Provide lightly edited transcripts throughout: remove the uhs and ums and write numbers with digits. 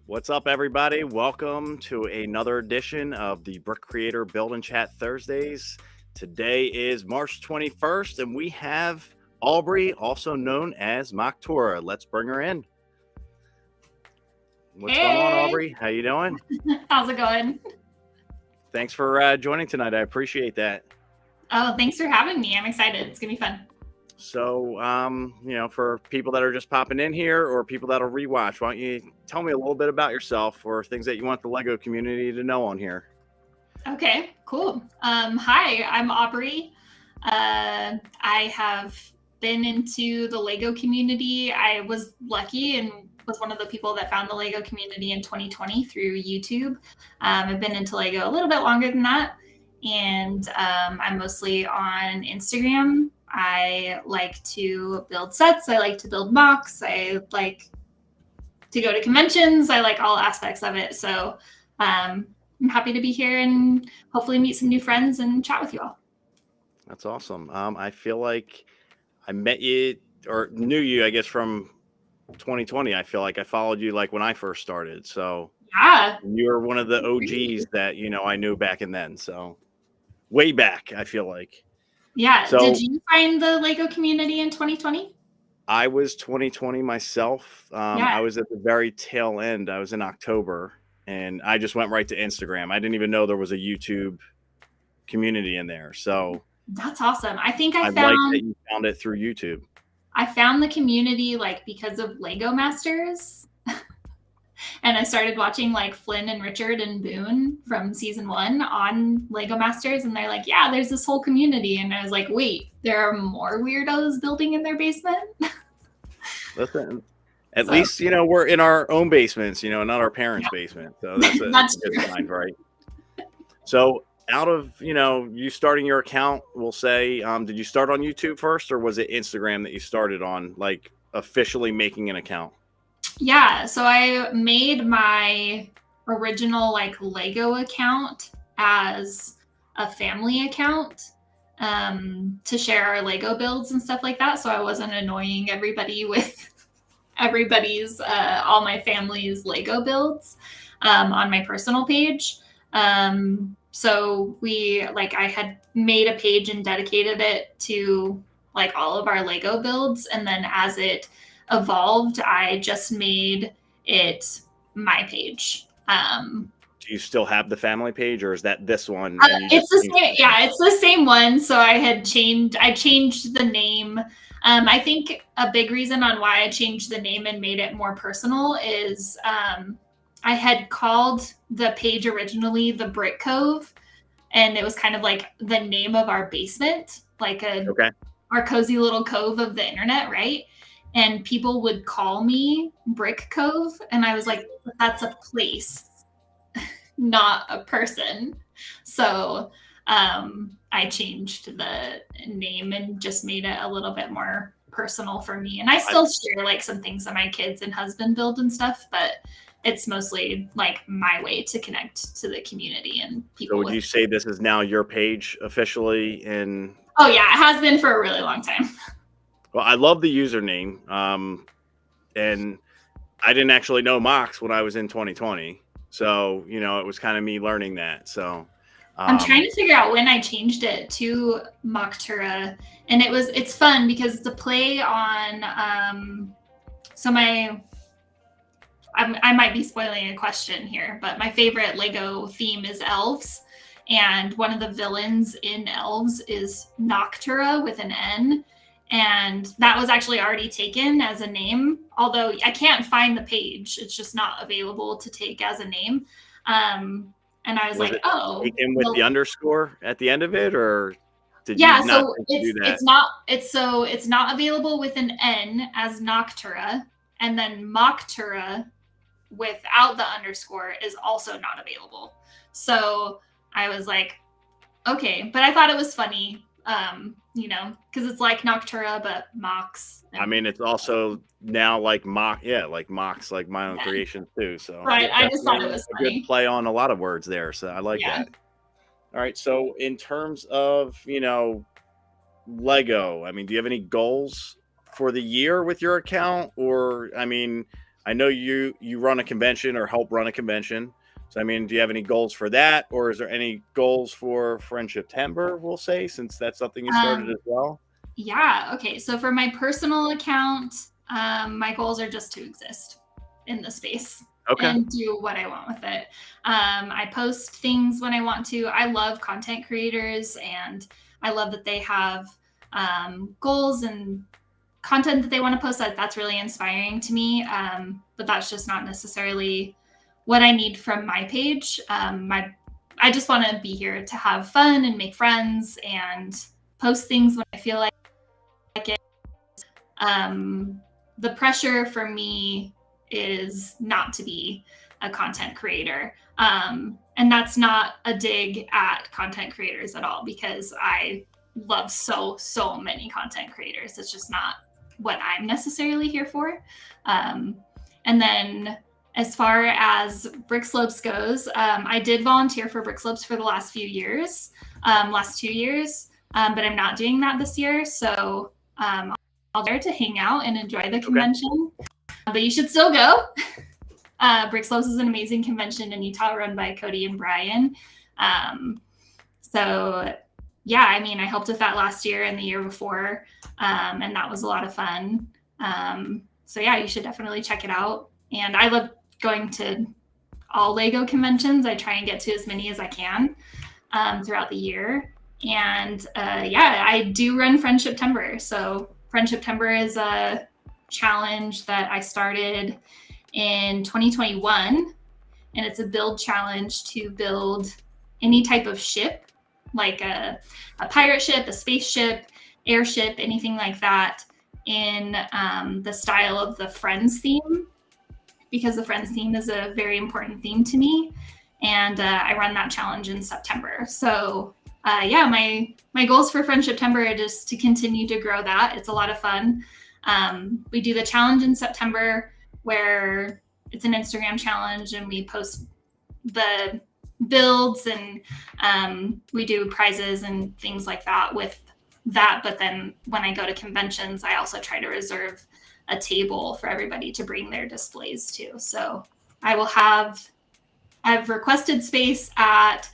What's up, everybody? Welcome to another edition of the Brick Creator Build and Chat Thursdays. Today is March 21st, and we have Aubree, also known as Aubree. Let's bring her in. What's going on, Aubree? How you doing? How's it going? Thanks for joining tonight. I appreciate that. Oh, thanks for having me. I'm excited. It's gonna be fun. So, for people that are just popping in here or people that'll rewatch, why don't you tell me a little bit about yourself or things that you want the Lego community to know on here? Okay, cool. Hi, I'm Aubree. I have been into the Lego community. I was lucky and was one of the people that found the Lego community in 2020 through YouTube. I've been into Lego a little bit longer than that, and I'm mostly on Instagram. I like to build sets. I like to build mocks. I like to go to conventions. I like all aspects of it. So I'm happy to be here and hopefully meet some new friends and chat with you all. That's awesome. I feel like I met you or knew you, I guess, from 2020. I feel like I followed you like when I first started. So Yeah. you were one of the OGs that, I knew back and then. So way back, I feel like. Yeah. So, did you find the Lego community in 2020? I was 2020 myself. I was at the very tail end. I was in October, and I just went right to Instagram. I didn't even know there was a YouTube community in there. So that's awesome. I think I like that you found it through YouTube. I found the community because of Lego Masters. And I started watching Flynn and Richard and Boone from season 1 on Lego Masters. And they're like, yeah, there's this whole community. And I was like, wait, there are more weirdos building in their basement? Listen, at least, we're in our own basements, not our parents' basement. So that's a good sign, right? So out of, you starting your account, we'll say, did you start on YouTube first, or was it Instagram that you started on, officially making an account? Yeah, so I made my original Lego account as a family account to share our Lego builds and stuff like that. So I wasn't annoying everybody with everybody's, all my family's Lego builds on my personal page. So I had made a page and dedicated it to all of our Lego builds. And then as it evolved, I just made it my page. Do you still have the family page, or is that this one? It's the same. Yeah, it's the same one. So I changed the name. I think a big reason on why I changed the name and made it more personal is I had called the page originally the Brick Cove, and it was kind of like the name of our basement, our cozy little cove of the internet, right? And people would call me Brick Cove, and I was like, that's a place, not a person. So I changed the name and just made it a little bit more personal for me. And I still share some things that my kids and husband build and stuff, but it's mostly my way to connect to the community and people. So would you say this is now your page officially? Oh yeah, it has been for a really long time. Well, I love the username. And I didn't actually know Mox when I was in 2020. So, it was kind of me learning that. So I'm trying to figure out when I changed it to Aubree, and it's fun because it's a play on I might be spoiling a question here, but my favorite Lego theme is elves, and one of the villains in elves is Noctura with an N, and that was actually already taken as a name, although I can't find the page. It's just not available to take as a name. And I was like, oh, taken with the underscore at the end of it, or did you not so do that? It's not available with an N as Noctura, and then Moctura without the underscore is also not available. So I was like, okay, but I thought it was funny, because it's like Noctura, but Mox. I mean, it's also now Mox, like my own creation too. So right, I just thought it was a good play on a lot of words there. So I like that. All right, so in terms of Lego, I mean, do you have any goals for the year with your account? Or I mean, I know you run a convention or help run a convention. So, I mean, do you have any goals for that? Or is there any goals for Friendship Timber, we'll say, since that's something you started as well? Yeah. Okay. So for my personal account, my goals are just to exist in the space and do what I want with it. I post things when I want to. I love content creators, and I love that they have goals and content that they want to post. That's really inspiring to me. But that's just not necessarily what I need from my page. I just want to be here to have fun and make friends and post things when I feel like it. The pressure for me is not to be a content creator. And that's not a dig at content creators at all, because I love so many content creators. It's just not what I'm necessarily here for. And then as far as Brick Slopes goes, I did volunteer for Brick Slopes for the last 2 years, but I'm not doing that this year. So I'll there to hang out and enjoy the convention. But you should still go. Brick Slopes is an amazing convention in Utah, run by Cody and Brian. So yeah, I mean, I helped with that last year and the year before, and that was a lot of fun. So yeah, you should definitely check it out. And I love going to all Lego conventions. I try and get to as many as I can throughout the year. And yeah, I do run Friendship Timber. So Friendship Timber is a challenge that I started in 2021, and it's a build challenge to build any type of ship, like a pirate ship, a spaceship, airship, anything like that, in the style of the Friends theme, because the Friends theme is a very important theme to me. And I run that challenge in September. So yeah, my goals for Friendship Timber are just to continue to grow that. It's a lot of fun. We do the challenge in September, where it's an Instagram challenge, and we post the builds, and we do prizes and things like that with that. But then when I go to conventions, I also try to reserve a table for everybody to bring their displays to. So I've requested space at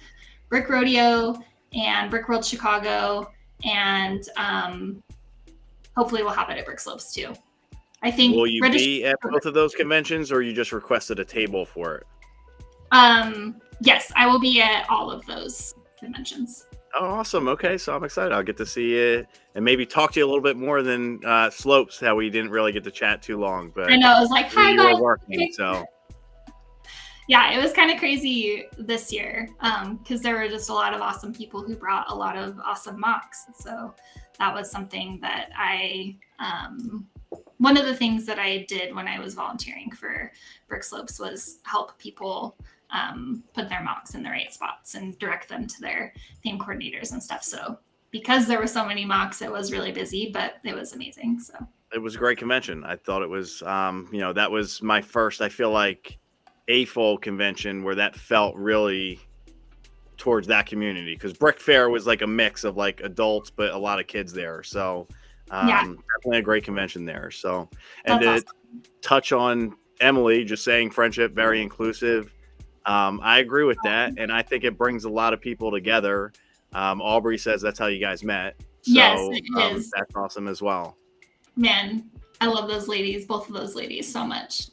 Brick Rodeo and Brick World Chicago, and hopefully we'll have it at Brick Slopes too. I think. Will you be at both of those conventions, or you just requested a table for it? Yes, I will be at all of those conventions. Oh, awesome. Okay, so I'm excited. I'll get to see you and maybe talk to you a little bit more than Slopes, how we didn't really get to chat too long. But I know, it was like, hi, guys. Working, so. Yeah, it was kind of crazy this year because there were just a lot of awesome people who brought a lot of awesome mocks. So that was something that one of the things that I did when I was volunteering for Brick Slopes was help people put their mocks in the right spots and direct them to their theme coordinators and stuff. So because there were so many mocks, it was really busy, but it was amazing. So it was a great convention. I thought it was, that was my first, I feel like, full convention where that felt really towards that community, because Brick Fair was like a mix of like adults but a lot of kids there. So definitely a great convention there. So, and to touch on Emily just saying Friendship very inclusive, I agree with that, and I think it brings a lot of people together. Aubree says that's how you guys met. So, yes, it is. That's awesome as well. Man, I love those ladies, both of those ladies, so much.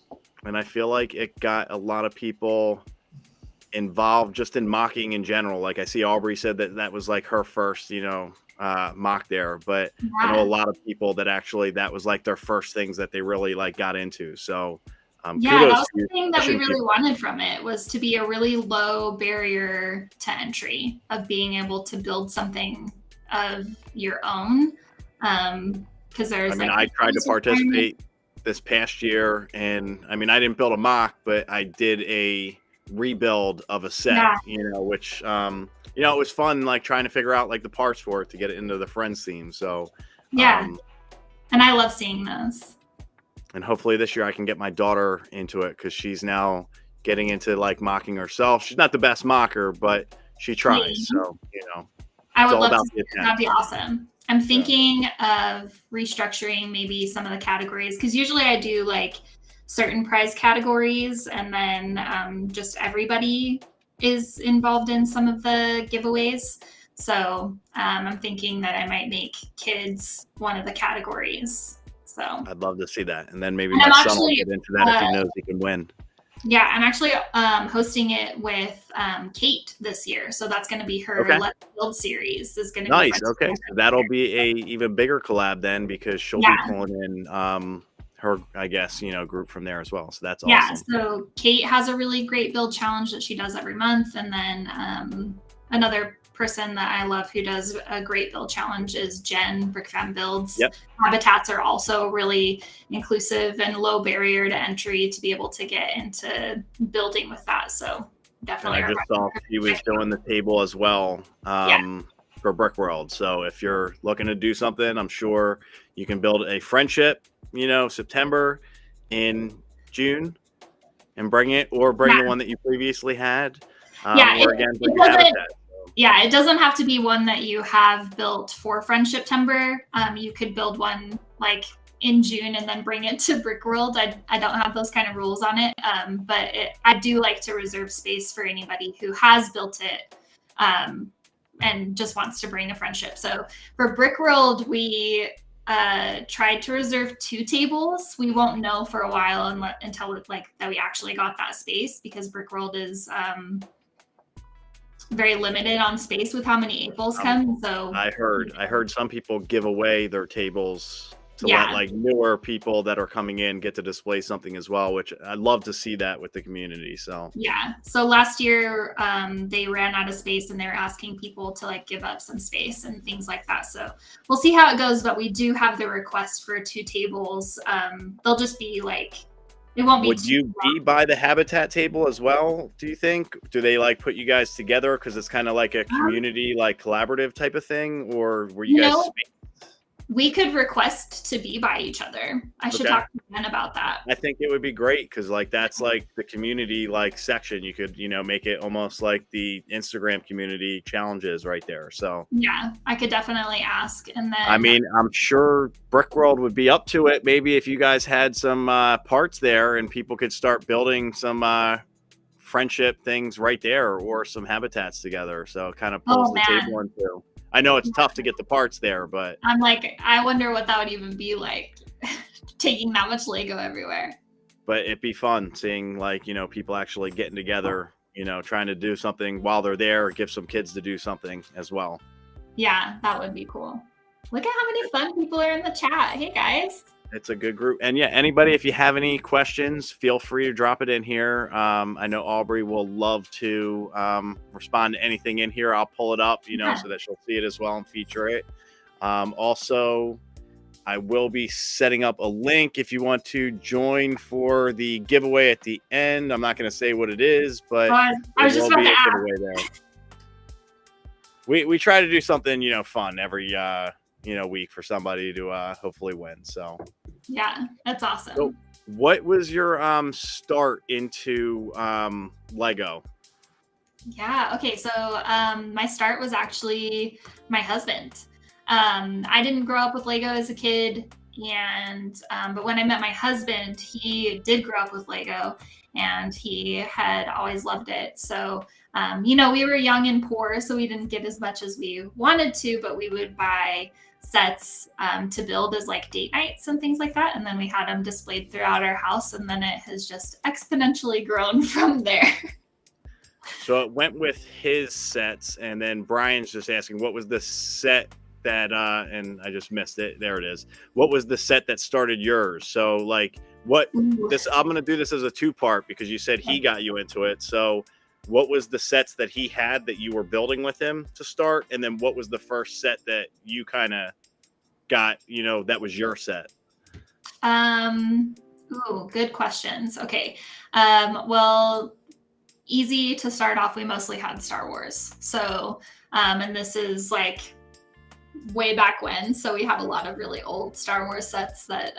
And I feel like it got a lot of people involved just in mocking in general. Like I see Aubree said that was like her first, mock there. But I know a lot of people that actually that was like their first things that they really like got into. So yeah, that was the thing that we really wanted from it, was to be a really low barrier to entry of being able to build something of your own. Because there's I tried to participate this past year, and I didn't build a mock, but I did a rebuild of a set, which it was fun, like trying to figure out like the parts for it to get it into the Friends theme. So and I love seeing those. And hopefully this year I can get my daughter into it, because she's now getting into like mocking herself. She's not the best mocker, but she tries. So I would love to. That'd be awesome. I'm thinking of restructuring maybe some of the categories, because usually I do like certain prize categories, and then just everybody is involved in some of the giveaways. So I'm thinking that I might make kids one of the categories. So I'd love to see that, and then maybe and my I'm son will actually, get into that if he knows he can win. Yeah, I'm actually hosting it with Kate this year, so that's going to be her Let's Build series. Is going to nice. Be okay, so that'll be a even bigger collab then, because she'll be pulling in her, I guess, group from there as well. So that's awesome. Yeah. So Kate has a really great build challenge that she does every month, and then another person that I love who does a great build challenge is Jen, Brickfam Builds. Yep. Habitats are also really inclusive and low barrier to entry to be able to get into building with that. So definitely. And I just saw she was doing the table as well for Brick World. So if you're looking to do something, I'm sure you can build a friendship, September in June and bring it, or bring the one that you previously had. Or again, bring Habitat. Yeah, it doesn't have to be one that you have built for Friendship Timber. You could build one like in June and then bring it to Brick World. I don't have those kind of rules on it, but I do like to reserve space for anybody who has built it and just wants to bring a friendship. So for Brick World, we tried to reserve 2 tables. We won't know for a while until that we actually got that space, because Brick World is very limited on space with how many Apples come. So I heard some people give away their tables to let like newer people that are coming in get to display something as well, which I'd love to see that with the community. So so last year they ran out of space and they were asking people to like give up some space and things like that. So we'll see how it goes, but we do have the request for 2 tables. They'll just be like, it won't be. Would you be by the Habitat table as well, do you think? Do they like put you guys together because it's kind of like a community like collaborative type of thing, or were you guys we could request to be by each other. I should talk to Ben about that. I think it would be great, because like that's like the community like section. You could make it almost like the Instagram community challenges right there. So yeah, I could definitely ask. And then I mean, I'm sure Brick World would be up to it. Maybe if you guys had some parts there and people could start building some friendship things right there, or some habitats together. So it kind of pulls the table into. I know it's tough to get the parts there, but I'm like, I wonder what that would even be like, taking that much Lego everywhere. But it'd be fun seeing like, people actually getting together, trying to do something while they're there, or give some kids to do something as well. Yeah, that would be cool. Look at how many fun people are in the chat. Hey guys. It's a good group. And yeah, anybody, if you have any questions, feel free to drop it in here. I know Aubree will love to respond to anything in here. I'll pull it up, so that she'll see it as well and feature it. Also, I will be setting up a link if you want to join for the giveaway at the end. I'm not going to say what it is, but I was just about to ask. Giveaway there. We try to do something, fun every week for somebody to hopefully win. So yeah, that's awesome. So what was your start into Lego? Yeah, okay, so my start was actually my husband. I didn't grow up with Lego as a kid, and but when I met my husband, he did grow up with Lego and he had always loved it. So we were young and poor, so we didn't get as much as we wanted to, but we would buy sets to build as like date nights and things like that, and then we had them displayed throughout our house, and then it has just exponentially grown from there. So it went with his sets, and then Brian's just asking, what was the set that and I just missed it, there it is, what was the set that started yours? So like I'm gonna do this as a 2-part, because you said he got you into it. So what was the sets that he had that you were building with him to start? And then what was the first set that you kind of got, that was your set? Good questions. Okay. Well, easy to start off, we mostly had Star Wars. So, and this is like way back when. So we have a lot of really old Star Wars sets that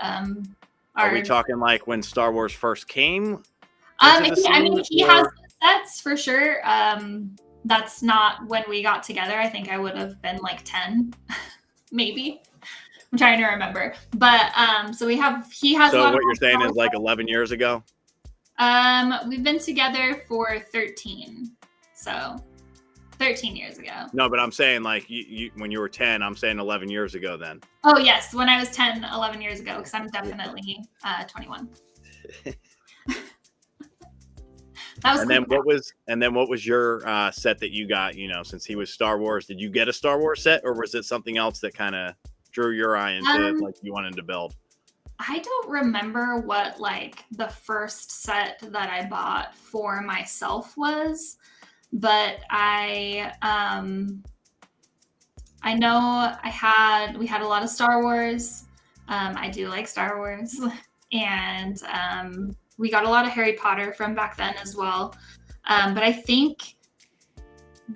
are we talking like when Star Wars first came? He has sets for sure. That's not when we got together. I think I would have been like 10, maybe. I'm trying to remember. But so he has. So what you're saying is like 11 years ago? We've been together for 13. So 13 years ago. No, but I'm saying like you when you were 10, I'm saying 11 years ago then. Oh yes, when I was 10, 11 years ago, because I'm definitely 21. That was and cool. then what was your set that you got, since he was Star Wars? Did you get a Star Wars set, or was it something else that kind of drew your eye into like you wanted to build? I don't remember what like the first set that I bought for myself was, but I know we had a lot of Star Wars. I do like Star Wars, and we got a lot of Harry Potter from back then as well. But I think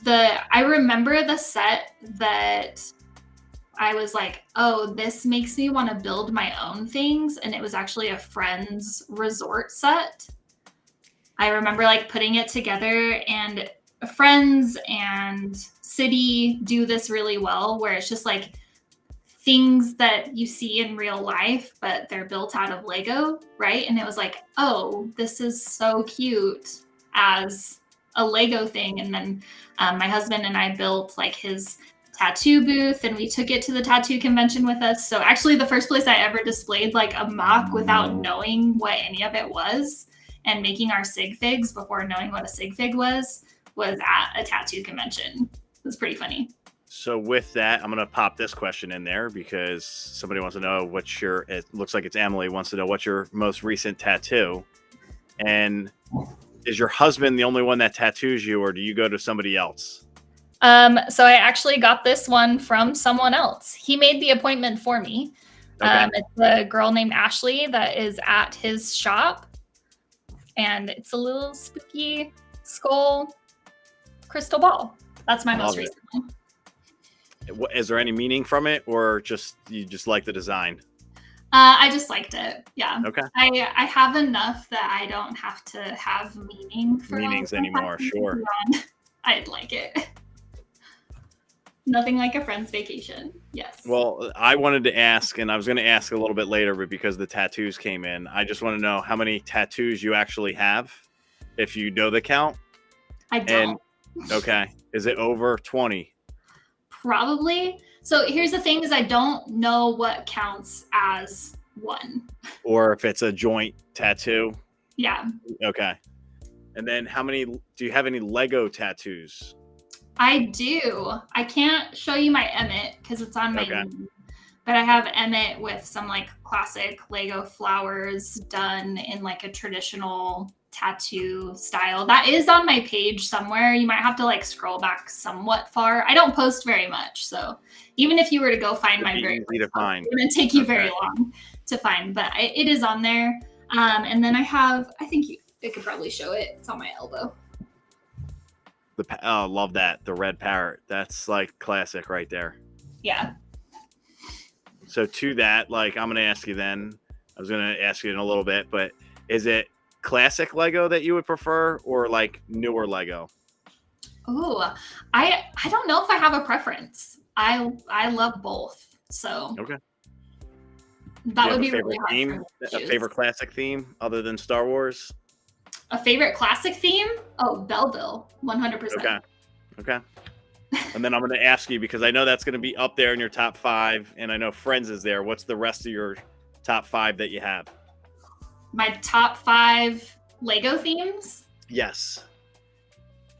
I remember the set that I was like, oh, this makes me want to build my own things. And it was actually a friend's resort set. I remember like putting it together, and Friends and City do this really well, where it's just like things that you see in real life, but they're built out of Lego, right? And it was like, oh, this is so cute as a Lego thing. And then my husband and I built like his tattoo booth, and we took it to the tattoo convention with us. So actually the first place I ever displayed like a mock without knowing what any of it was and making our sig figs before knowing what a sig fig was at a tattoo convention. It was pretty funny. So with that, I'm going to pop this question in there because somebody wants to know it looks like it's Emily wants to know what's your most recent tattoo. And is your husband the only one that tattoos you, or do you go to somebody else? So I actually got this one from someone else. He made the appointment for me. Okay. It's a girl named Ashley that is at his shop, and it's a little spooky skull crystal ball. That's my most recent one. Is there any meaning from it, or you just like the design? I just liked it. Yeah. Okay. I have enough that I don't have to have meanings anymore. Sure. I'd like it. Nothing like a friend's vacation. Yes. Well, I wanted to ask, and I was going to ask a little bit later, but because the tattoos came in, I just want to know how many tattoos you actually have, if you know the count. I don't. Okay. Is it over 20? Probably. So here's the thing: is I don't know what counts as one. Or if it's a joint tattoo. Yeah. Okay. And then do you have any Lego tattoos? I do. I can't show you my Emmett because it's on my knee. But I have Emmett with some like classic Lego flowers done in like a traditional tattoo style. That is on my page somewhere. You might have to like scroll back somewhat far. I don't post very much, so even if you were to go find my very easy to find, it wouldn't take you very long to find. But it is on there. And then I think I could probably show it. It's on my elbow. Love that. The red parrot. That's like classic right there. Yeah. So to that, like I'm going to ask you then, I was going to ask you in a little bit, but is it classic Lego that you would prefer, or like newer Lego? Oh, I don't know if I have a preference. I love both. So okay. That would be really hard theme, a favorite classic theme other than Star Wars? A favorite classic theme? Oh, Belleville, 100%. Okay. And then I'm going to ask you, because I know that's going to be up there in your top 5, and I know Friends is there. What's the rest of your top 5 that you have? My top 5 Lego themes? Yes.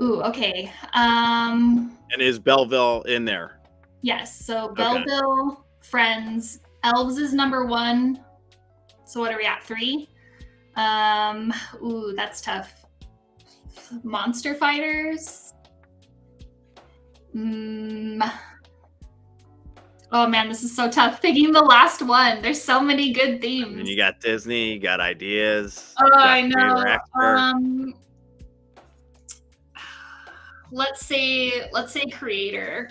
Ooh, okay. And is Belleville in there? Yes. So Belleville, Friends, Elves is number 1. So what are we at? 3? Ooh, that's tough. Monster Fighters. Oh man, this is so tough. Picking the last one. There's so many good themes. And you got Disney, you got ideas. Oh, I know. Let's say Creator.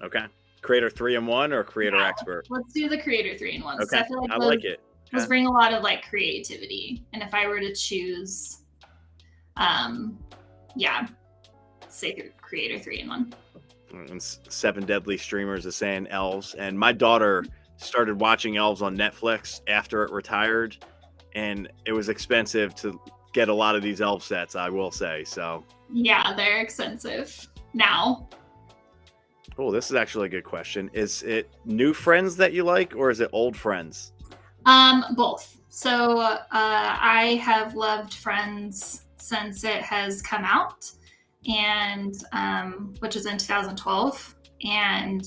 Okay. Creator 3-in-1 or Creator Expert? Let's do the Creator 3-in-1. Okay. So I like it. Those bring a lot of like creativity. And if I were to choose, say Creator 3-in-1. And 7 Deadly Streamers is saying elves. And my daughter started watching Elves on Netflix after it retired, and it was expensive to get a lot of these elf sets, I will say. So yeah, they're expensive now. Oh, this is actually a good question. Is it new friends that you like, or is it old friends? Both. So I have loved Friends since it has come out, and which is in 2012, and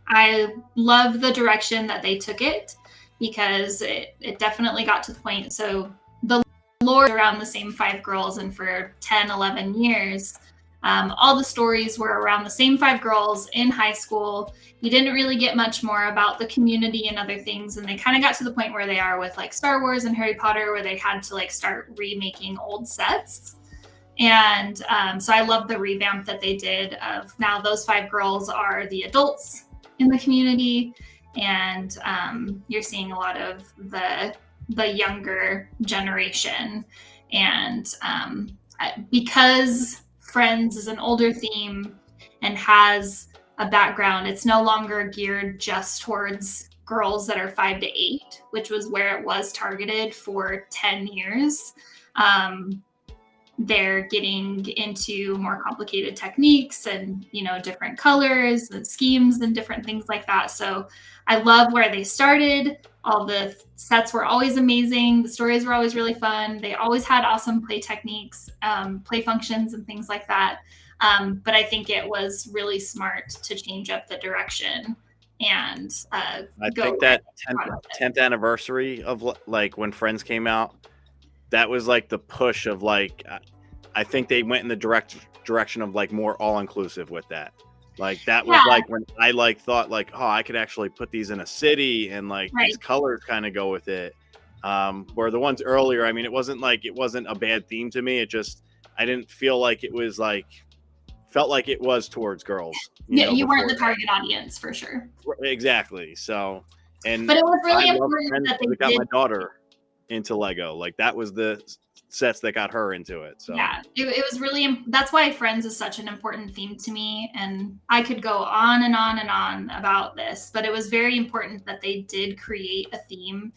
I love the direction that they took it, because it definitely got to the point. So the lore around the same 5 girls, and for 10, 11 years, all the stories were around the same 5 girls in high school. You didn't really get much more about the community and other things, and they kind of got to the point where they are with like Star Wars and Harry Potter, where they had to like start remaking old sets. And so I love the revamp that they did of now those 5 girls are the adults in the community, and you're seeing a lot of the younger generation. And because Friends is an older theme and has a background, it's no longer geared just towards girls that are 5 to 8, which was where it was targeted for 10 years. They're getting into more complicated techniques and, you know, different colors and schemes and different things like that. So I love where they started. All the sets were always amazing. The stories were always really fun. They always had awesome play techniques, play functions and things like that. But I think it was really smart to change up the direction and I think that 10th anniversary of like when Friends came out, that was like the push of like, I think they went in the direction of like more all-inclusive with that. Like that was like when I like thought like, oh, I could actually put these in a city and like these colors kind of go with it. Where the ones earlier, I mean, it wasn't a bad theme to me. It just, I didn't feel like it was like, felt like it was towards girls. You weren't the target audience for sure. Exactly. So, but it was really important that they got my daughter into Lego. Like that was the sets that got her into it. So yeah, it was really, that's why Friends is such an important theme to me. And I could go on and on and on about this, but it was very important that they did create a theme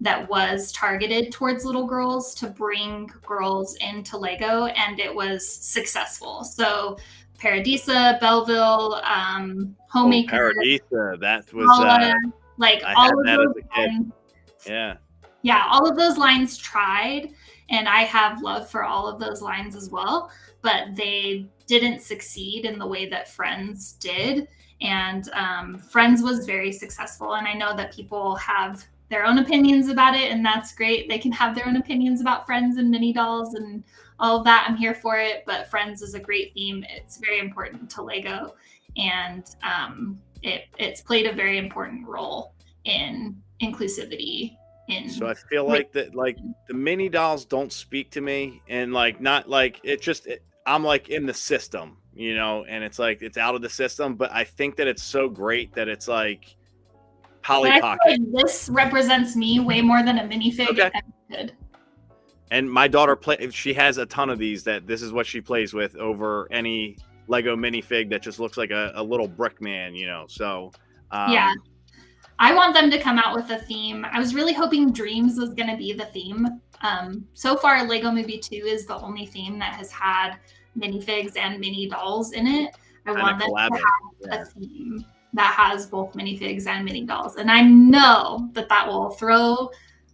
that was targeted towards little girls to bring girls into Lego, and it was successful. So Paradisa, Belleville, Homemaker. Paradisa, that was like all of those lines, yeah, all of those lines tried, and I have love for all of those lines as well, but they didn't succeed in the way that Friends did. And Friends was very successful, and I know that people have their own opinions about it, and that's great. They can have their own opinions about Friends and mini dolls and all of that. I'm here for it, but Friends is a great theme. It's very important to Lego, and it's played a very important role in inclusivity. So I feel like that, like the mini dolls don't speak to me, and like not like it just I'm like in the system, you know, and it's like it's out of the system. But I think that it's so great that it's like Polly Pocket. Like this represents me way more than a minifig ever could. And my daughter she has a ton of these. This is what she plays with over any Lego minifig that just looks like a little brick man, you know. So yeah. I want them to come out with a theme. I was really hoping Dreams was going to be the theme. So far, Lego Movie 2 is the only theme that has had minifigs and mini dolls in it. I want them to have a theme that has both minifigs and mini dolls. And I know that will throw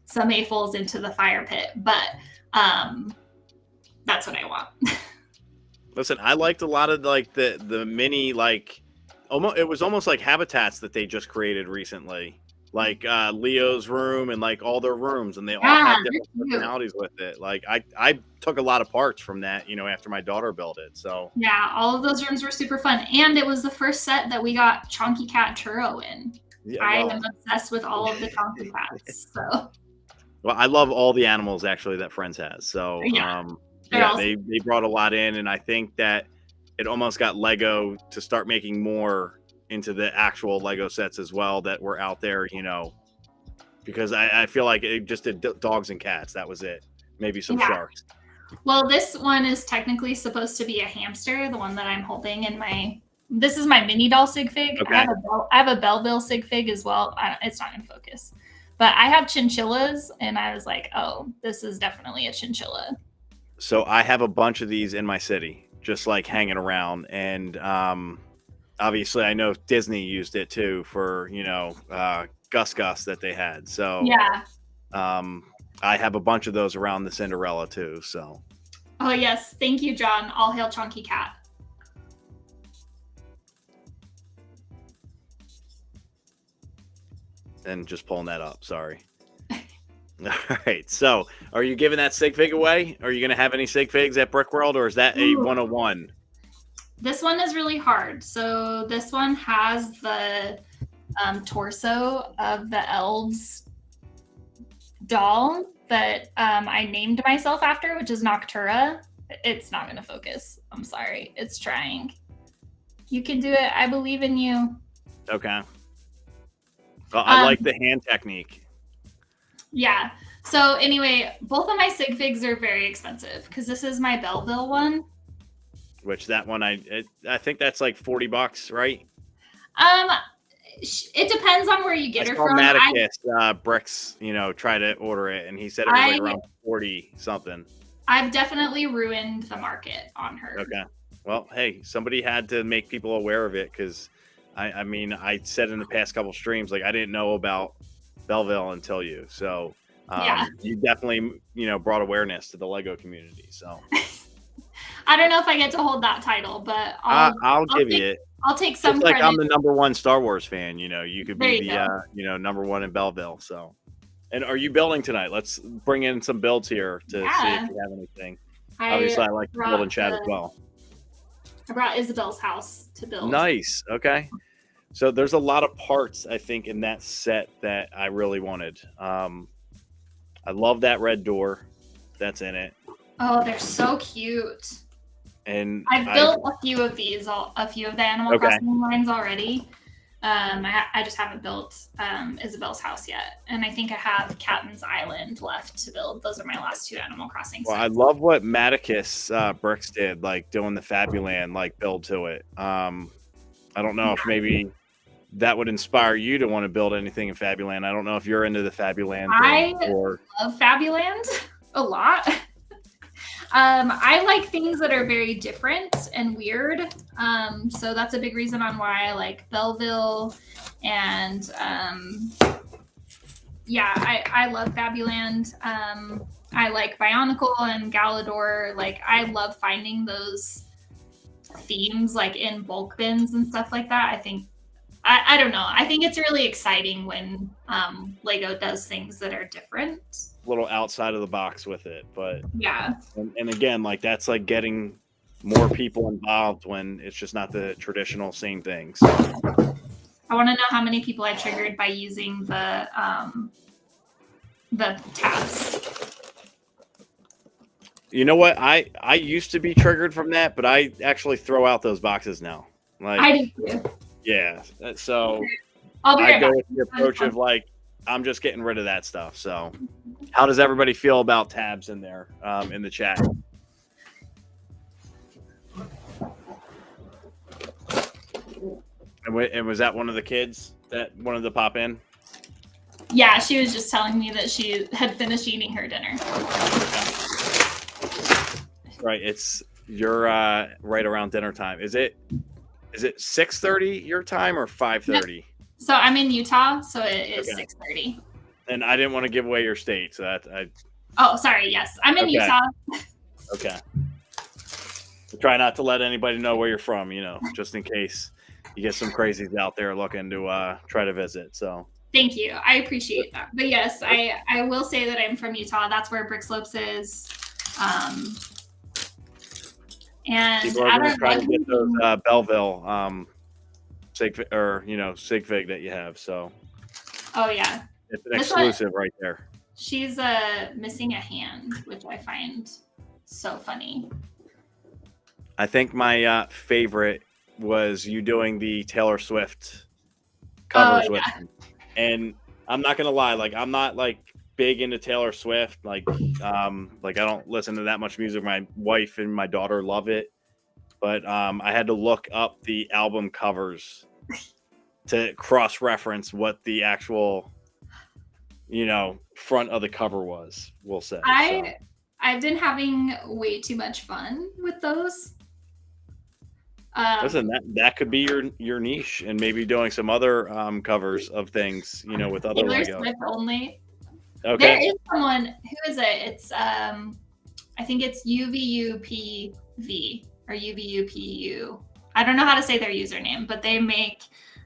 some AFOLs into the fire pit, but that's what I want. Listen, I liked a lot of like the mini, like, it was almost like habitats that they just created recently, like Leo's room and like all their rooms, and they all have different personalities with it. Like I took a lot of parts from that, you know, after my daughter built it. So yeah, all of those rooms were super fun, and it was the first set that we got Chonky Cat Churro in. Yeah, I am obsessed with all of the Chonky Cats. So well, I love all the animals actually that Friends has. So they brought a lot in, and I think that it almost got Lego to start making more into the actual Lego sets as well that were out there, you know, because I feel like it just did dogs and cats. That was it. Maybe some sharks. Well, this one is technically supposed to be a hamster, the one that I'm holding in my This is my mini doll sig fig. Okay. I have a Belleville sig fig as well. It's not in focus, but I have chinchillas, and I was like, oh, this is definitely a chinchilla. So I have a bunch of these in my city, just like hanging around, and obviously I know Disney used it too for Gus Gus that they had. So yeah, I have a bunch of those around the Cinderella too. So. Oh yes, thank you, John. All hail Chunky Cat. And just pulling that up. Sorry. All right. So, are you giving that sig fig away? Are you going to have any sig figs at Brick World, or is that a 101? This one is really hard. So this one has the torso of the elves doll that I named myself after, which is Noctura. It's not going to focus. I'm sorry. It's trying. You can do it. I believe in you. Okay. Well, I like the hand technique. Yeah. So anyway, both of my sig figs are very expensive because this is my Belleville one. Which that one I think that's like $40, right? It depends on where you get her from. Maticus, Bricks, try to order it, and he said it was like around 40 something. I've definitely ruined the market on her. Okay. Well, hey, somebody had to make people aware of it because. I mean, I said in the past couple streams, like I didn't know about Belleville until you. So you definitely, brought awareness to the Lego community. So I don't know if I get to hold that title, but I'll give you it. I'll take some. It's like I'm the #1 Star Wars fan. You could be the #1 in Belleville. So, and are you building tonight? Let's bring in some builds here to see if you have anything. Obviously, I like to build in chat as well. I brought Isabel's house to build. Nice. Okay. So there's a lot of parts, I think, in that set that I really wanted. I love that red door that's in it. Oh, they're so cute. And I've built a few of these, a few of the Animal Crossing lines already. I just haven't built Isabel's house yet. And I think I have Captain's Island left to build. Those are my last 2 Animal Crossing sets. Well, I love what Maticus Bricks did, like doing the Fabuland build to it. I don't know if maybe that would inspire you to want to build anything in Fabuland. I don't know if you're into the Fabuland thing. I love Fabuland a lot. I like things that are very different and weird. So that's a big reason on why I like Belleville. And I love Fabuland. I like Bionicle and Galador. Like I love finding those themes like in bulk bins and stuff like that. I think I don't know. I think it's really exciting when Lego does things that are different. A little outside of the box with it, but yeah. And again, like that's like getting more people involved when it's just not the traditional same things. I want to know how many people I triggered by using the tabs. You know what? I used to be triggered from that, but I actually throw out those boxes now. Like I do too. Yeah. So I'll be right back. Go with the approach of like I'm just getting rid of that stuff. So how does everybody feel about tabs in there in the chat? And was that one of the kids that wanted to pop in? Yeah, she was just telling me that she had finished eating her dinner. Right, you're right around dinner time. Is it 6:30 your time or 5:30? So I'm in Utah, so it is 6:30. And I didn't want to give away your state, so that I. Oh, sorry. Yes, I'm in Utah. Okay. Try not to let anybody know where you're from, just in case you get some crazies out there looking to try to visit. So. Thank you. I appreciate that. But yes, I will say that I'm from Utah. That's where Brick Slopes is. And people are going to try to get those Belleville sig fig that you have. So. Oh yeah. It's an exclusive right there. She's missing a hand, which I find so funny. I think my favorite was you doing the Taylor Swift covers with him. And I'm not gonna lie, like I'm not like big into Taylor Swift. Like I don't listen to that much music. My wife and my daughter love it. but I had to look up the album covers to cross-reference what the actual, front of the cover was. We'll say. I've been having way too much fun with those. Listen, that could be your niche, and maybe doing some other covers of things, with other Taylor Lego. Swift only. Okay. There is someone, who is it? It's I think it's UVUPV or UVUPU. I don't know how to say their username, but they make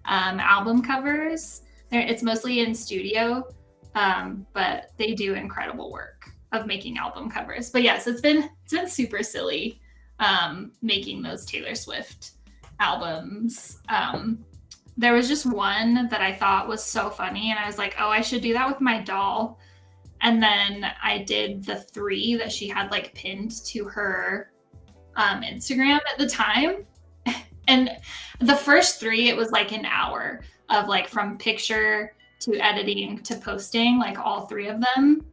album covers. It's mostly in studio, but they do incredible work of making album covers. But yes, it's been super silly making those Taylor Swift albums. There was just one that I thought was so funny, and I was like, oh, I should do that with my doll. And then I did the 3 that she had like pinned to her Instagram at the time. And the first 3, it was like an hour of like from picture to editing to posting, like all 3 of them.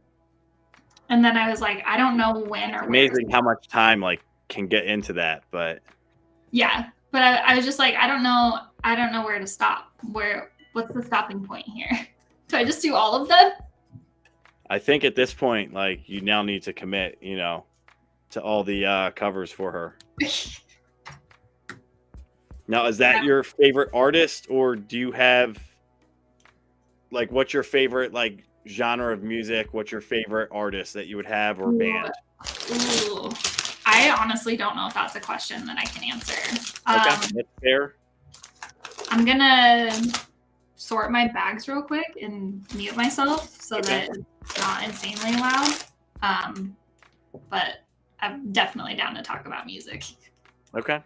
And then I was like, I don't know when or amazing how much time like can get into that, but yeah. But I was just like, I don't know where to stop. What's the stopping point here? Do I just do all of them? I think at this point, like, you now need to commit, to all the covers for her. Now, is that your favorite artist, or do you have, like, what's your favorite, like, genre of music? What's your favorite artist that you would have, or band? Ooh. I honestly don't know if that's a question that I can answer. Okay, that's fair. I'm gonna sort my bags real quick and mute myself so that it's not insanely loud. But I'm definitely down to talk about music. Okay.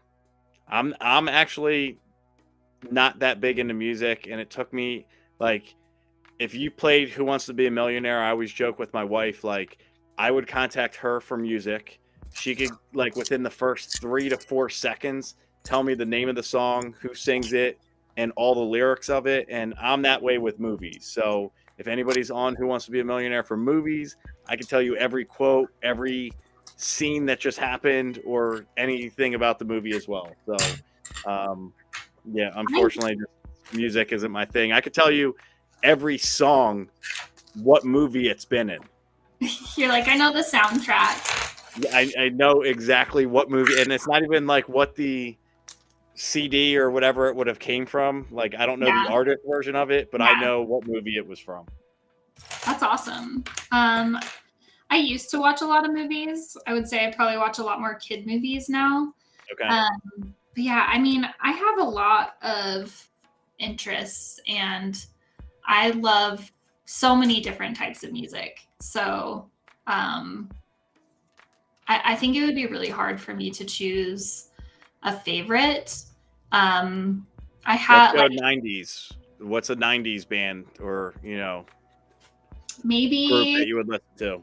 I'm actually not that big into music, and it took me, like, if you played Who Wants to Be a Millionaire, I always joke with my wife, like, I would contact her for music. She could, like, within the first 3 to 4 seconds, tell me the name of the song, who sings it, and all the lyrics of it. And I'm that way with movies. So if anybody's on Who Wants to Be a Millionaire for movies, I can tell you every quote, every scene that just happened, or anything about the movie as well. So, yeah, unfortunately, music isn't my thing. I could tell you every song, what movie it's been in. You're like, I know the soundtrack. I know exactly what movie, and it's not even like what the CD or whatever it would have came from. Like, I don't know the artist version of it, but I know what movie it was from. That's awesome. I used to watch a lot of movies. I would say I probably watch a lot more kid movies now. Okay. But yeah, I mean, I have a lot of interests, and I love so many different types of music. So I think it would be really hard for me to choose a favorite. I had like 90s. What's a 90s band, or maybe group that you would listen to?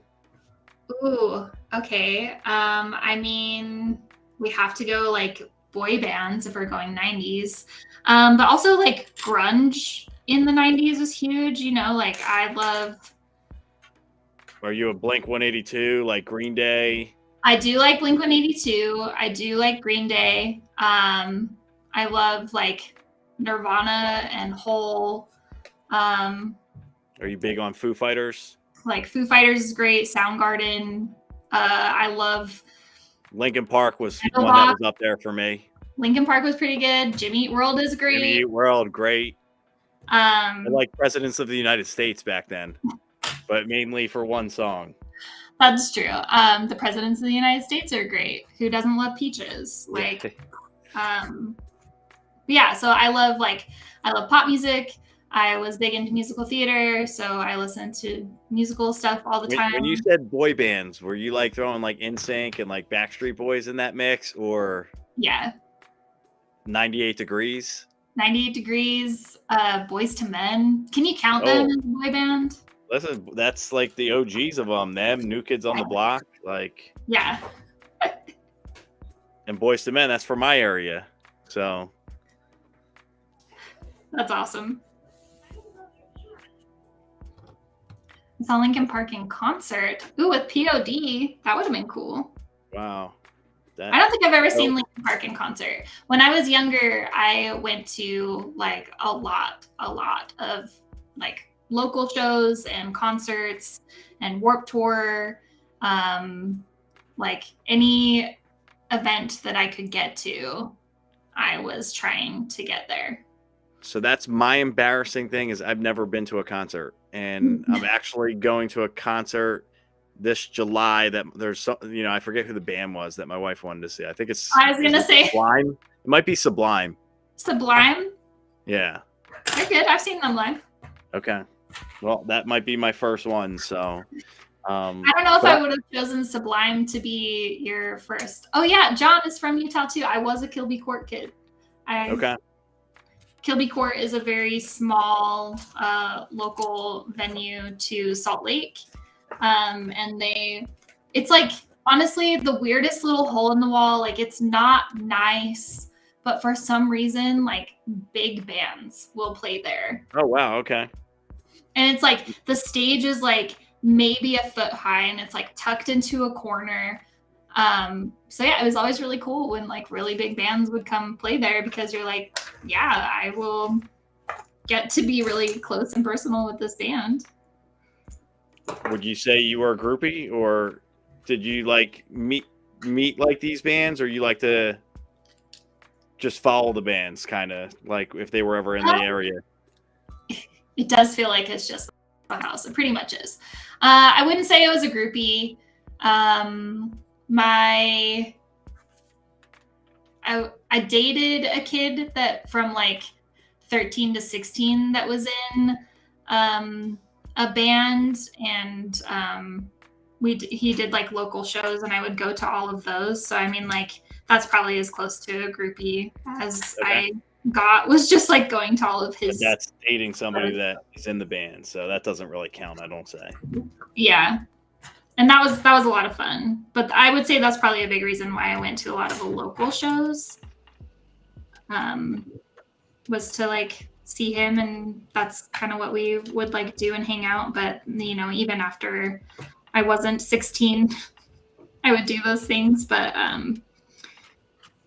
Ooh, okay. I mean, we have to go like boy bands if we're going 90s. But also like grunge in the 90s was huge, like I love. Are you a Blink-182, like Green Day? I do like Blink-182. I do like Green Day. I love like Nirvana and Hole. Are you big on Foo Fighters? Like Foo Fighters is great. Soundgarden. I love. Linkin Park was one that was up there for me. Linkin Park was pretty good. Jimmy Eat World is great. Jimmy Eat World, great. I like Presidents of the United States back then, but mainly for one song. That's true. The Presidents of the United States are great. Who doesn't love Peaches? Like, yeah. So I love pop music. I was big into musical theater, so I listened to musical stuff all the time. When you said boy bands, were you like throwing like NSYNC and like Backstreet Boys in that mix, or 98 Degrees? 98 Degrees, Boys to Men. Can you count them as a boy band? Listen, that's like the OGs of them. New Kids on the Block, like and Boys to Men. That's for my area, so that's awesome. I saw Linkin Park in concert. Ooh, with POD. That would have been cool. Wow. I don't think I've ever seen Linkin Park in concert. When I was younger, I went to like a lot of like local shows and concerts and Warped Tour, like any event that I could get to, I was trying to get there. So that's my embarrassing thing is I've never been to a concert, and I'm actually going to a concert this July that there's some, I forget who the band was that my wife wanted to see. I think I was going to say Sublime. It might be Sublime. Sublime? Yeah. They're good. I've seen them live. Okay. Well, that might be my first one. So I don't know if I would have chosen Sublime to be your first. Oh yeah, John is from Utah too. I was a Kilby Court kid. Okay. Kilby Court is a very small local venue to Salt Lake. And it's like, honestly, the weirdest little hole in the wall. Like, it's not nice, but for some reason, like, big bands will play there. Oh, wow. Okay. And it's like, the stage is like maybe a foot high and it's like tucked into a corner. So yeah, it was always really cool when like really big bands would come play there, because you're like, yeah, I will get to be really close and personal with this band. Would you say you were a groupie, or did you like meet like these bands, or you like to just follow the bands, kind of like if they were ever in the area? It does feel like it's just a house. It pretty much is. I wouldn't say I was a groupie. I dated a kid that from like 13 to 16 that was in a band, and he did like local shows, and I would go to all of those. So I mean, like, that's probably as close to a groupie as I got, was just like going to all of his. But that's dating somebody that is in the band, so that doesn't really count, I don't say. Yeah. And that was a lot of fun. But I would say that's probably a big reason why I went to a lot of the local shows. Was to like see him, and that's kind of what we would like do and hang out. But even after I wasn't 16, I would do those things. But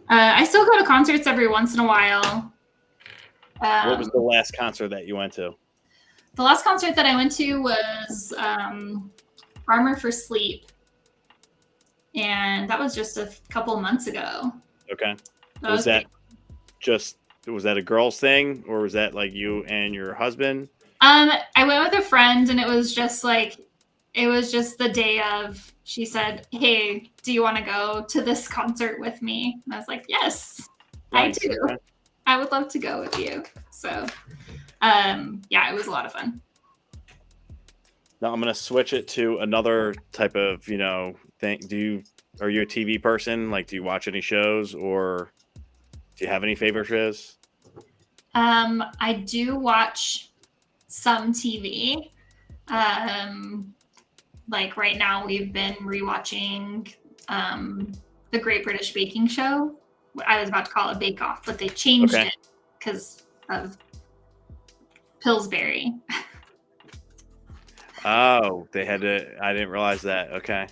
I still go to concerts every once in a while. What was the last concert that you went to? The last concert that I went to was Armor for Sleep, and that was just a couple months ago. Okay. Was that a girl's thing, or was that like you and your husband? I went with a friend, and it was just the day of. She said, "Hey, do you want to go to this concert with me?" And I was like, "Yes, nice. I do. Okay. I would love to go with you." So, yeah, it was a lot of fun. Now I'm going to switch it to another type of, thing. Are you a TV person? Like, do you watch any shows, or do you have any favorite shows? I do watch some TV. Like right now we've been rewatching The Great British Baking Show. I was about to call it Bake Off, but they changed it because of Pillsbury. Oh, they had to. I didn't realize that. Okay.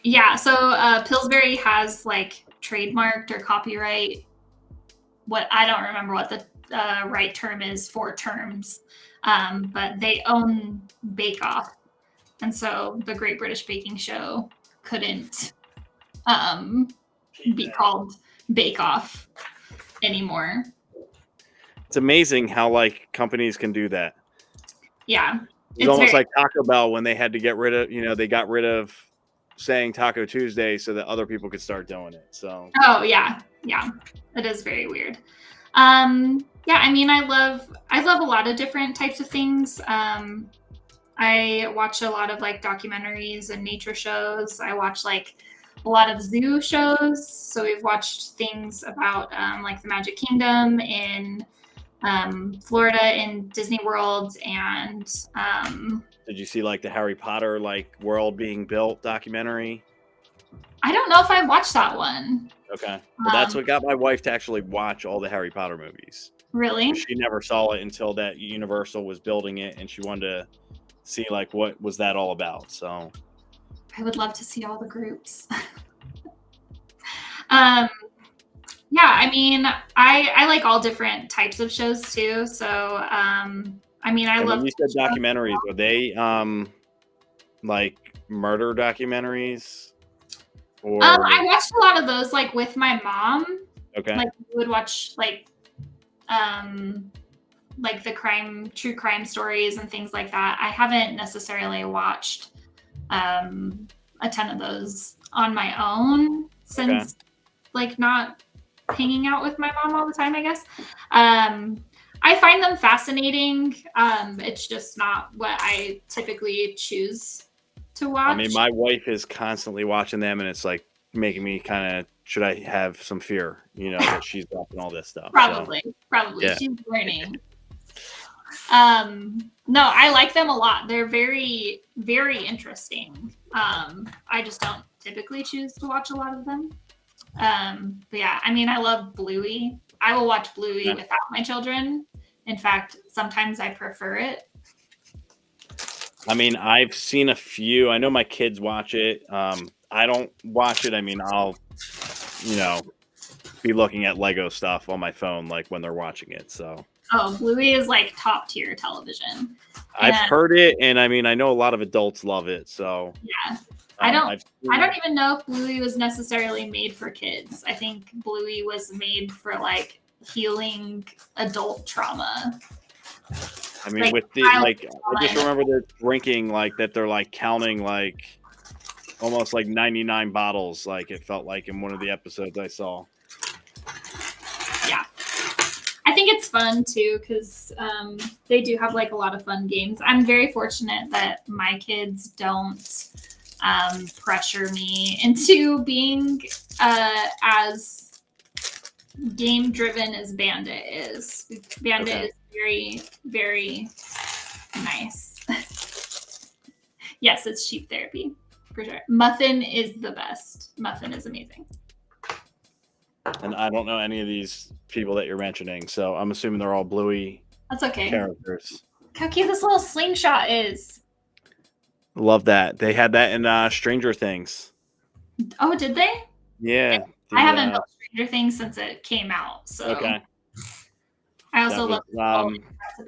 Yeah, so Pillsbury has like trademarked or copyright. I don't remember what the right term is for terms, but they own Bake Off, and so the Great British Baking Show couldn't be called Bake Off anymore. It's amazing how like companies can do that. Yeah. It's almost like Taco Bell when they had to get rid of, they got rid of saying Taco Tuesday so that other people could start doing it. So. Oh yeah. Yeah. It is very weird. Yeah. I mean, I love a lot of different types of things. I watch a lot of like documentaries and nature shows. I watch like a lot of zoo shows. So we've watched things about like the Magic Kingdom in Florida in Disney World, and did you see like the Harry Potter like world being built documentary? I don't know if I watched that one. Okay. Well, that's what got my wife to actually watch all the Harry Potter movies. Really? She never saw it until that Universal was building it, and she wanted to see like what was that all about. So I would love to see all the groups. Yeah, I mean, I like all different types of shows too. So, I mean, I And love. when you said documentaries, are they like murder documentaries? Or I watched a lot of those like with my mom. okay. Like we would watch like the true crime stories and things like that. I haven't necessarily watched a ton of those on my own since like not hanging out with my mom all the time, I guess. I find them fascinating. It's just not what I typically choose to watch. I mean, my wife is constantly watching them, and it's like making me kind of, should I have some fear, that she's watching all this stuff? Probably. Yeah. She's learning. No, I like them a lot. They're very, very interesting. I just don't typically choose to watch a lot of them. But yeah, I mean, I love Bluey. I will watch Bluey without my children. In fact, sometimes I prefer it. I mean, I've seen a few. I know my kids watch it. I don't watch it. I mean, I'll, be looking at Lego stuff on my phone, like when they're watching it. So. Oh, Bluey is like top tier television. I've heard it, and I mean, I know a lot of adults love it. So. Yeah. I don't even know if Bluey was necessarily made for kids. I think Bluey was made for like healing adult trauma. I mean, with the I just remember the drinking, like that they're like counting like almost like 99 bottles, like it felt like in one of the episodes I saw. Yeah, I think it's fun too because they do have like a lot of fun games. I'm very fortunate that my kids don't pressure me into being as game driven as Bandit is. Bandit is very, very nice. Yes, it's sheep therapy for sure. Muffin is the best. Muffin is amazing. And I don't know any of these people that you're mentioning, so I'm assuming they're all Bluey. That's okay. Characters. How cute this little slingshot is. Love that. They had that in Stranger Things. Oh, did they? Yeah. I haven't built Stranger Things since it came out. So okay. I also love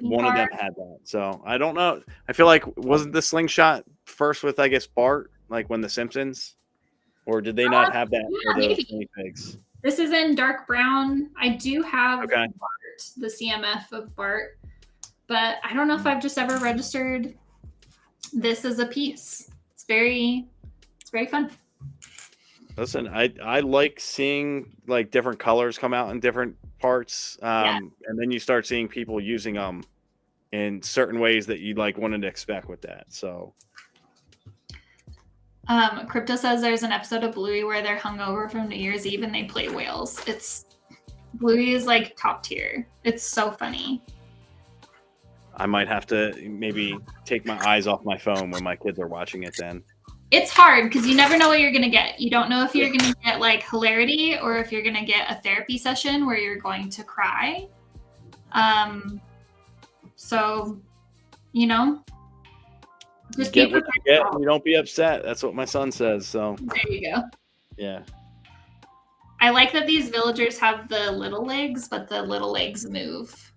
one of them had that. So I don't know. I feel like wasn't the slingshot first with I guess Bart, like when The Simpsons? Or did they not have that for those minifigs? This is in dark brown. I do have Bart, the CMF of Bart, but I don't know if I've just ever registered this as a piece. It's very fun. Listen, I like seeing like different colors come out in different parts, and then you start seeing people using them in certain ways that you like wouldn't expect with that. So, Crypto says there's an episode of Bluey where they're hungover from New Year's Eve and they play whales. Bluey is like top tier. It's so funny. I might have to maybe take my eyes off my phone when my kids are watching it then. It's hard because you never know what you're going to get. You don't know if you're going to get like hilarity or if you're going to get a therapy session where you're going to cry. So, just get what you get. You don't be upset. That's what my son says. So there you go. Yeah. I like that these villagers have the little legs, but the little legs move.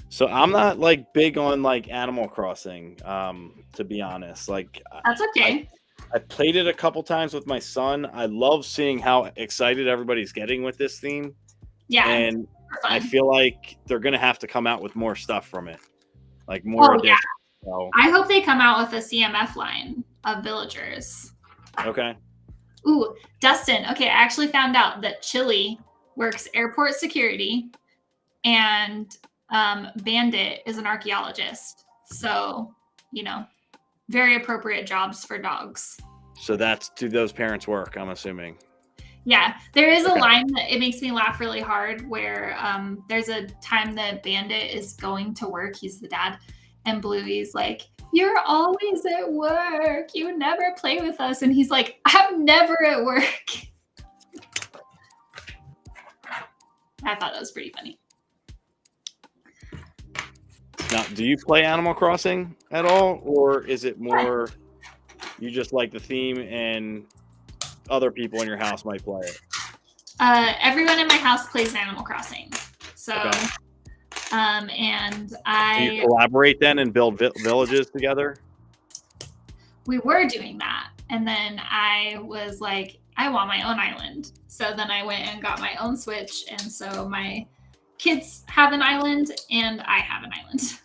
So I'm not like big on like Animal Crossing, to be honest. Like that's okay. I played it a couple times with my son. I love seeing how excited everybody's getting with this theme. Yeah. And I feel like they're gonna have to come out with more stuff from it. Like more additions. Yeah. So. I hope they come out with a CMF line of villagers. Okay. Ooh, Dustin. Okay, I actually found out that Chili works airport security and Bandit is an archaeologist. So, very appropriate jobs for dogs. So do those parents work, I'm assuming. Yeah, there is a line that it makes me laugh really hard where there's a time that Bandit is going to work. He's the dad. And Bluey's like, you're always at work. You never play with us. And he's like, I'm never at work. I thought that was pretty funny. Now, do you play Animal Crossing at all? Or is it more you just like the theme and other people in your house might play it? Everyone in my house plays Animal Crossing. So, Okay. And Do you collaborate then and build villages together? We were doing that. And then I was like, I want my own island. So then I went and got my own Switch. And so my kids have an island and I have an island.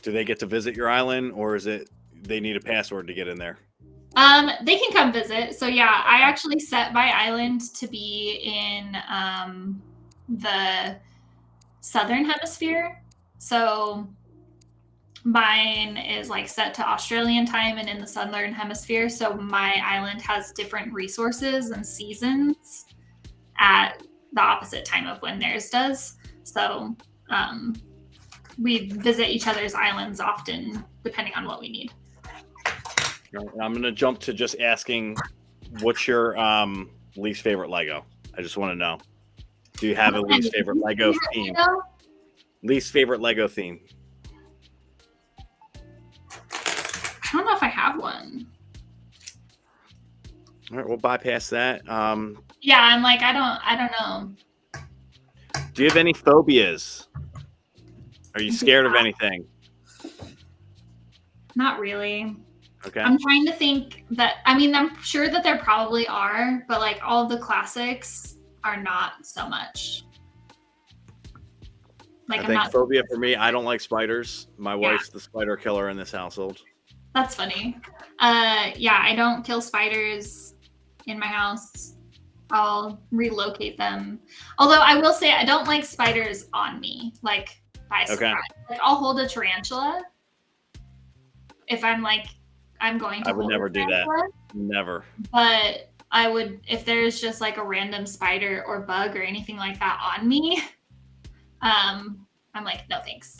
Do they get to visit your island, or is it they need a password to get in there? They can come visit. So yeah, I actually set my island to be in the Southern Hemisphere. So mine is like set to Australian time and in the Southern Hemisphere. So my island has different resources and seasons at the opposite time of when theirs does. So we visit each other's islands often, depending on what we need. I'm going to jump to just asking, what's your least favorite Lego? I just want to know. Do you have a least favorite Lego theme? Least favorite Lego theme? I don't know if I have one. All right, we'll bypass that. Yeah, I'm like, I don't know. Do you have any phobias? Are you scared of anything? Not really. Okay. I'm trying to think that, I mean, I'm sure that there probably are, but like all of the classics are not so much. Like I think phobia for me, I don't like spiders. My wife's the spider killer in this household. That's funny. Yeah, I don't kill spiders in my house. I'll relocate them. Although I will say I don't like spiders on me, like by surprise. Like I'll hold a tarantula if I'm like, I'm going to. I would never do that. Never. But I would, if there's just like a random spider or bug or anything like that on me, I'm like, no thanks.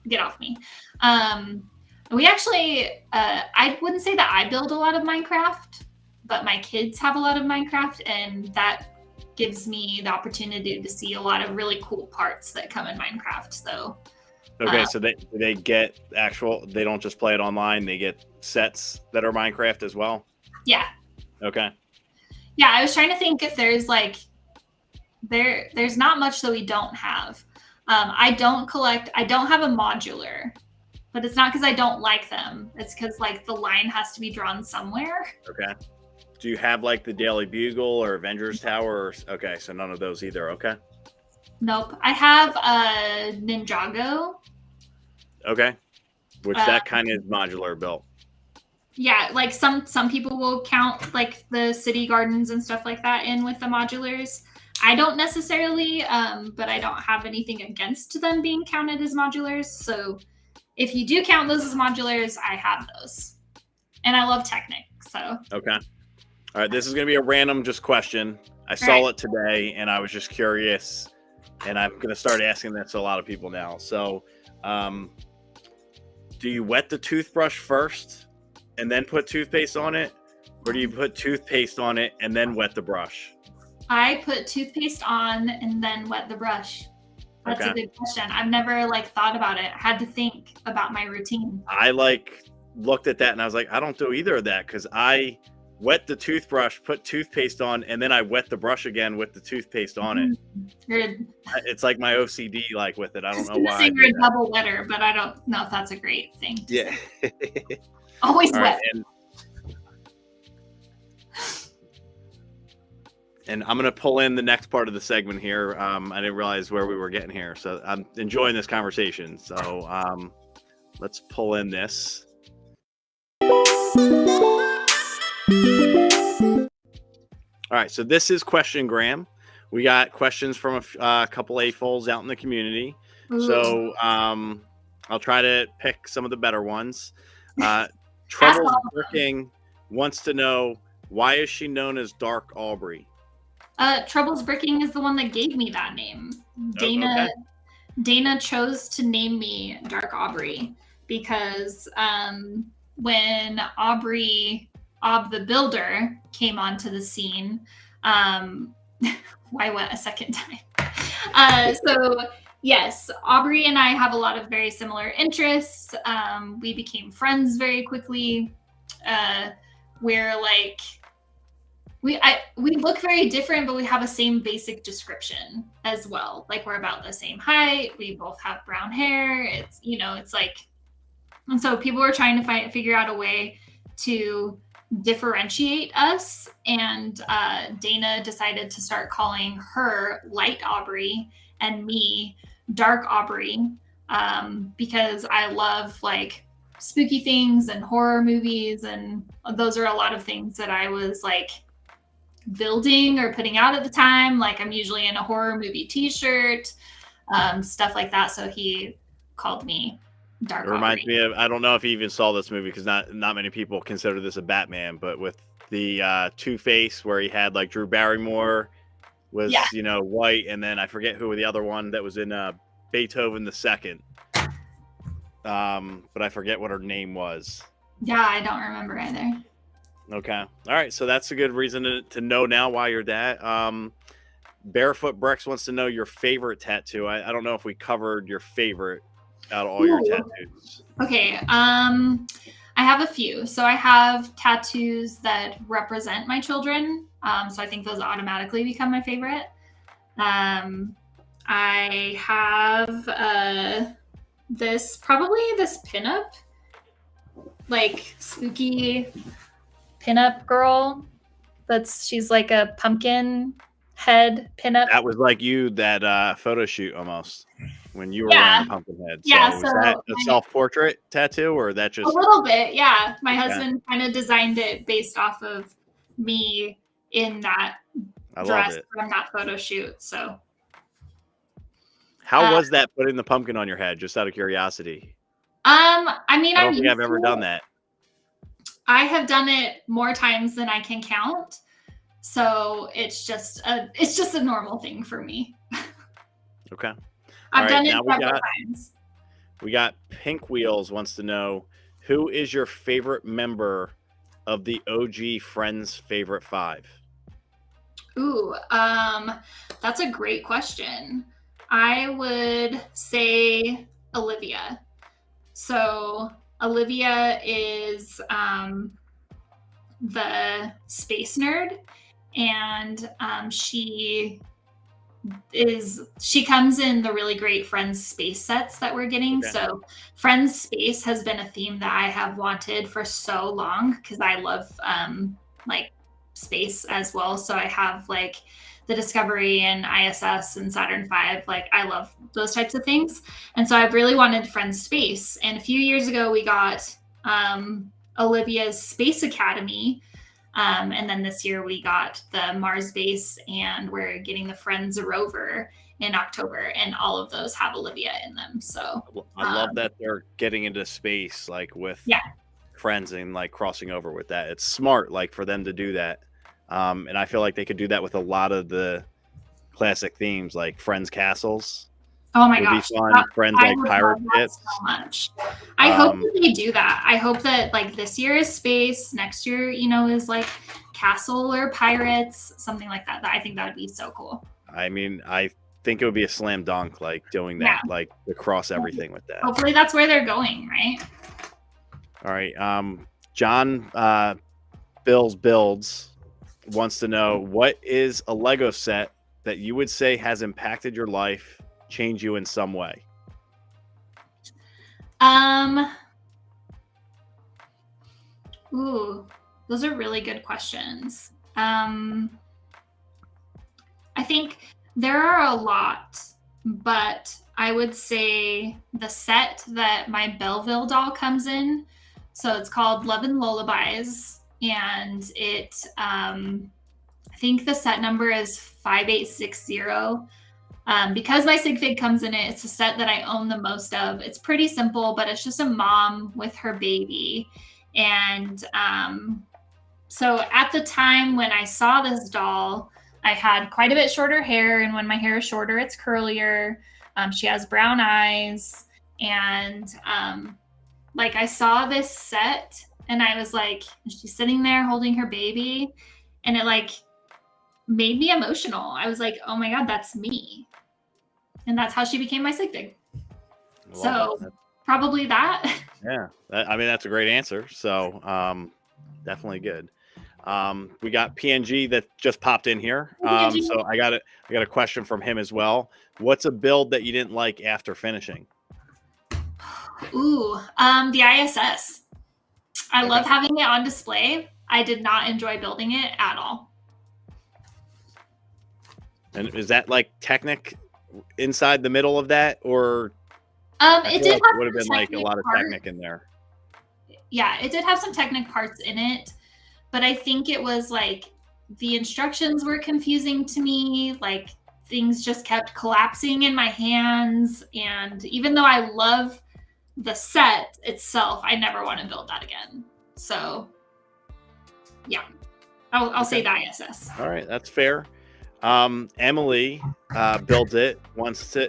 Get off me. We actually, I wouldn't say that I build a lot of Minecraft, but my kids have a lot of Minecraft, and that gives me the opportunity to see a lot of really cool parts that come in Minecraft. So, okay, so they get actual, they don't just play it online, they get sets that are Minecraft as well? Yeah. Okay. Yeah, I was trying to think if there's like, there's not much that we don't have. I don't have a modular. But it's not because I don't like them. It's because like the line has to be drawn somewhere. Okay. Do you have like the Daily Bugle or Avengers Tower? Okay, so none of those either. Okay. Nope. I have a Ninjago. Okay. Which that kind of modular built. Yeah, like some people will count like the city gardens and stuff like that in with the modulars. I don't necessarily, but I don't have anything against them being counted as modulars. So if you do count those as modulars, I have those. And I love Technic, so. Okay. All right, this is going to be a random just question. I saw it today, and I was just curious, and I'm going to start asking that to a lot of people now. So, do you wet the toothbrush first and then put toothpaste on it? Or do you put toothpaste on it and then wet the brush? I put toothpaste on and then wet the brush. That's a good question. I've never like thought about it. I had to think about my routine. I like looked at that and I was like, I don't do either of that because I wet the toothbrush, put toothpaste on, and then I wet the brush again with the toothpaste on it. Good. It's like my OCD like with it. I don't know why. You're a double wetter, but I don't know if that's a great thing. Yeah. Always wet. Right, and I'm going to pull in the next part of the segment here. I didn't realize where we were getting here. So I'm enjoying this conversation. So let's pull in this. All right. So this is Question Graham. We got questions from a couple AFOLs out in the community. Ooh. So I'll try to pick some of the better ones. Troubles Bricking wants to know, why is she known as Dark Aubree? Troubles Bricking is the one that gave me that name. Dana chose to name me Dark Aubree because when Aubree the Builder came onto the scene, why went a second time? So yes, Aubree and I have a lot of very similar interests. We became friends very quickly. We're like we look very different, but we have a same basic description as well. Like we're about the same height. We both have brown hair. It's it's like, and so people were trying to figure out a way to differentiate us. And Dana decided to start calling her Light Aubree and me Dark Aubree, because I love like spooky things and horror movies, and those are a lot of things that I was like building or putting out at the time. Like I'm usually in a horror movie t-shirt, stuff like that. So he called me Dark Aubree. It reminds me of, I don't know if you even saw this movie because not many people consider this a Batman, but with the Two-Face where he had like Drew Barrymore was white, and then I forget who the other one that was in Beethoven the Second, but I forget what her name was. Yeah, I don't remember either. Okay, all right, so that's a good reason to know now why you're that. Barefoot Brex wants to know your favorite tattoo. I don't know if we covered your favorite out of all your tattoos. Okay, I have a few. So I have tattoos that represent my children. So I think those automatically become my favorite. I have this pinup, like spooky pinup girl. She's like a pumpkin head pinup. That was like you, that photo shoot almost when you were wearing the pumpkin head. So yeah. was that a self-portrait tattoo, or that just a little bit? Yeah, my husband kind of designed it based off of me in that dress from that photo shoot. So how was that, putting the pumpkin on your head, just out of curiosity? I mean, I don't think I've ever done that. I have done it more times than I can count. So it's just a normal thing for me. Okay. I've done it several times. We got Pink Wheels wants to know, who is your favorite member of the OG Friends favorite 5? Ooh, that's a great question. I would say Olivia. So Olivia is the space nerd, and she comes in the really great Friends space sets that we're getting. Okay. So Friends space has been a theme that I have wanted for so long because I love like space as well. So I have like the Discovery and ISS and Saturn V. Like I love those types of things. And so I've really wanted Friends space. And a few years ago, we got Olivia's Space Academy. And then this year we got the Mars base, and we're getting the Friends rover in October, and all of those have Olivia in them. So I love that they're getting into space, like with Friends, and like crossing over with that. It's smart, like for them to do that. And I feel like they could do that with a lot of the classic themes, like Friends castles. Oh my gosh. Friends like pirate ships. So much. I hope that they do that. I hope that like this year is space, next year, is like castle or pirates, something like that. I think that would be so cool. I mean, I think it would be a slam dunk, like doing that, like to cross everything with that. Hopefully that's where they're going, right? All right. John Builds wants to know, what is a Lego set that you would say has impacted your life, change you in some way? Ooh, those are really good questions. I think there are a lot, but I would say the set that my Belleville doll comes in. So it's called Love and Lullabies, and it I think the set number is 5860. Because my sig fig comes in it, it's a set that I own the most of. It's pretty simple, but it's just a mom with her baby. And so at the time when I saw this doll, I had quite a bit shorter hair. And when my hair is shorter, it's curlier. She has brown eyes. And like I saw this set and I was like, she's sitting there holding her baby. And it like made me emotional. I was like, oh my God, that's me. And that's how she became my sig fig. So probably that. Yeah. I mean, that's a great answer. So definitely good. We got PNG that just popped in here. PNG. So I got a question from him as well. What's a build that you didn't like after finishing? Ooh, the ISS. I love having it on display. I did not enjoy building it at all. And is that like Technic inside the middle of that, or it did would have been like a lot of Technic in there? Yeah, it did have some Technic parts in it, but I think it was like the instructions were confusing to me. Like things just kept collapsing in my hands, and even though I love the set itself, I never want to build that again. So yeah, I'll say the ISS. All right, that's fair. Emily builds it.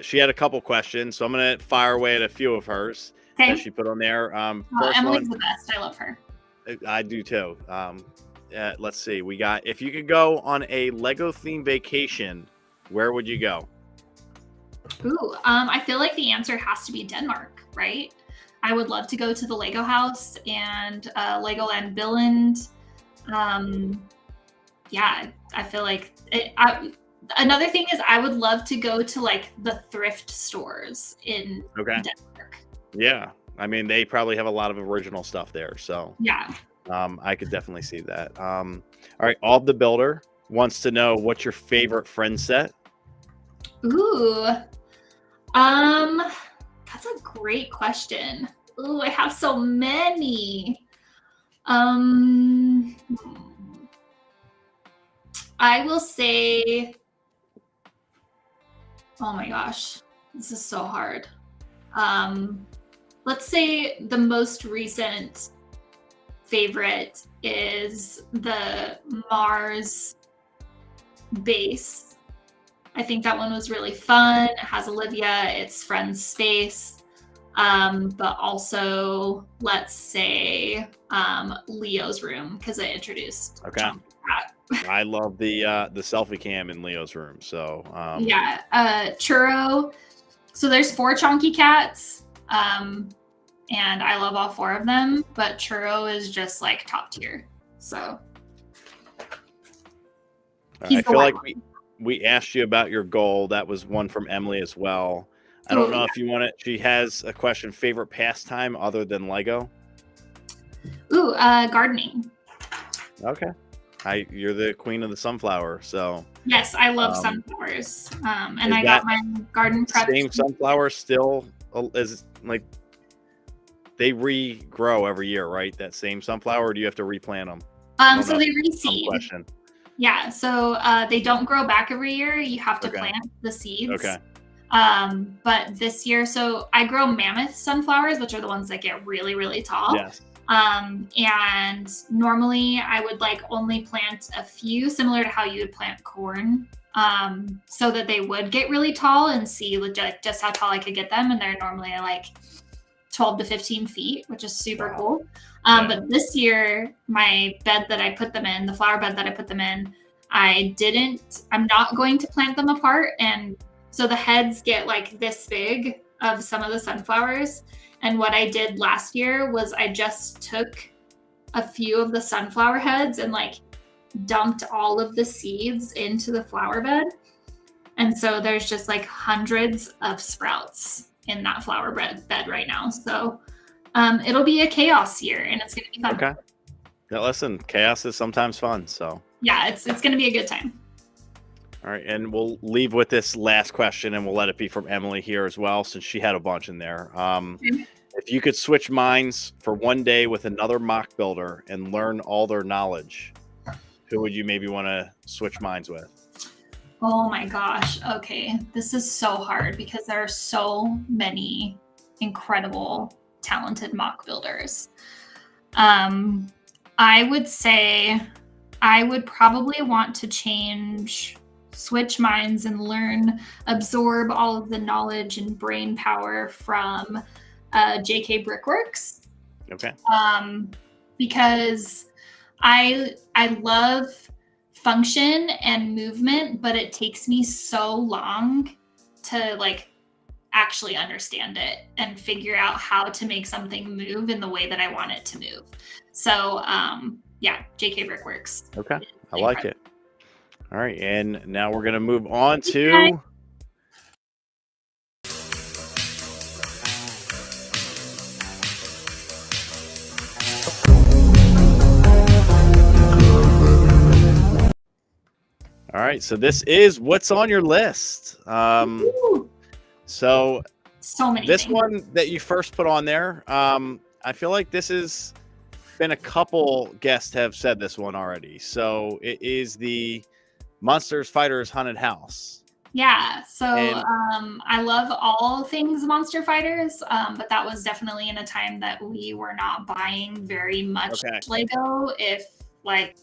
She had a couple questions, so I'm gonna fire away at a few of hers that she put on there. Emily's the best. I love her. I do too. Let's see. We got, if you could go on a Lego themed vacation, where would you go? Ooh, I feel like the answer has to be Denmark, right? I would love to go to the Lego house and Legoland Billund. Yeah, I feel like another thing is I would love to go to like the thrift stores in Denmark. Yeah, I mean they probably have a lot of original stuff there, so yeah, I could definitely see that. All right, Aubree the Builder wants to know what's your favorite friend set. Ooh, that's a great question. Ooh, I have so many. I will say, oh my gosh, this is so hard. Let's say the most recent favorite is the Mars base. I think that one was really fun. It has Olivia, it's Friend's space. But also, let's say Leo's room, because I introduced John. I love the selfie cam in Leo's room. So Churro. So there's 4 Chonky cats, and I love all 4 of them. But Churro is just like top tier. So I feel like we asked you about your goal. That was one from Emily as well. I don't know if you want it. She has a question. Favorite pastime other than Lego? Ooh, gardening. Okay. You're the queen of the sunflower, so. Yes, I love sunflowers. And I got my garden prep. Same sunflower still is like, they regrow every year, right? That same sunflower, or do you have to replant them? So they reseed. Yeah, so they don't grow back every year. You have to plant the seeds. Okay. But this year, so I grow mammoth sunflowers, which are the ones that get really, really tall. Yes. And normally I would like only plant a few, similar to how you would plant corn, so that they would get really tall and see just how tall I could get them. And they're normally like 12 to 15 feet, which is super cool. But this year, my bed that I put them in, the flower bed that I put them in, I'm not going to plant them apart. And so the heads get like this big of some of the sunflowers. And what I did last year was I just took a few of the sunflower heads and like dumped all of the seeds into the flower bed. And so there's just like hundreds of sprouts in that flower bed right now. So it'll be a chaos year and it's going to be fun. Okay. Now listen, chaos is sometimes fun. So yeah, it's going to be a good time. All right. And we'll leave with this last question and we'll let it be from Emily here as well, since she had a bunch in there. If you could switch minds for one day with another mock builder and learn all their knowledge, who would you maybe want to switch minds with? Oh my gosh. Okay. This is so hard because there are so many incredible, talented mock builders. I would say I would probably want to switch minds and absorb all of the knowledge and brain power from JK Brickworks. Okay. Because I love function and movement, but it takes me so long to like actually understand it and figure out how to make something move in the way that I want it to move. So yeah, JK Brickworks. Okay, I like it. All right, and now we're gonna move on to. All right, so this is what's on your list. So many. This things. one that you first put on there, I feel like this has been a couple guests have said this one already. So it is the Monsters Fighters Haunted House. Yeah, so I love all things Monster Fighters, but that was definitely in a time that we were not buying very much Lego, if like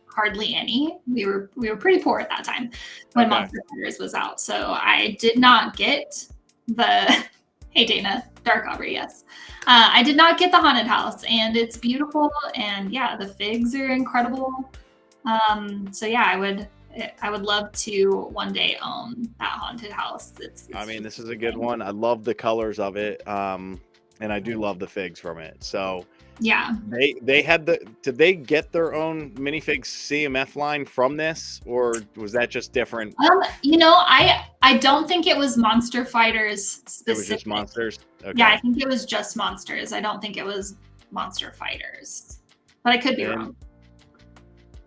hardly any. We were pretty poor at that time when Monster Fighters was out. So I did not get the hey Dana, Dark Aubree, yes. I did not get the haunted house, and it's beautiful, and yeah, the figs are incredible. So yeah, I would love to one day own that haunted house. I mean, this is a good one. I love the colors of it, and I do love the figs from it. So yeah, they had did they get their own minifigs CMF line from this, or was that just different? You know, I don't think it was Monster Fighters specific. It was just Monsters. Okay. Yeah, I think it was just Monsters. I don't think it was Monster Fighters, but I could be wrong.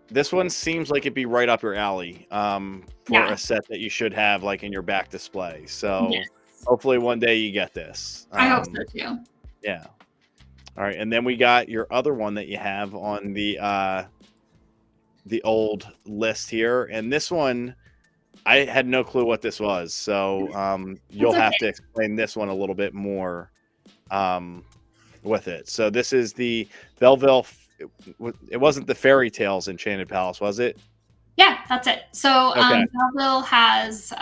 This one seems like it'd be right up your alley for a set that you should have like in your back display. So hopefully one day you get this. I hope so too. Yeah. All right, and then we got your other one that you have on the old list here, and this one I had no clue what this was, so you'll have to explain this one a little bit more with it. So this is the Belleville. It wasn't the Fairy Tales Enchanted Palace, was it? Yeah, that's it. So Belleville has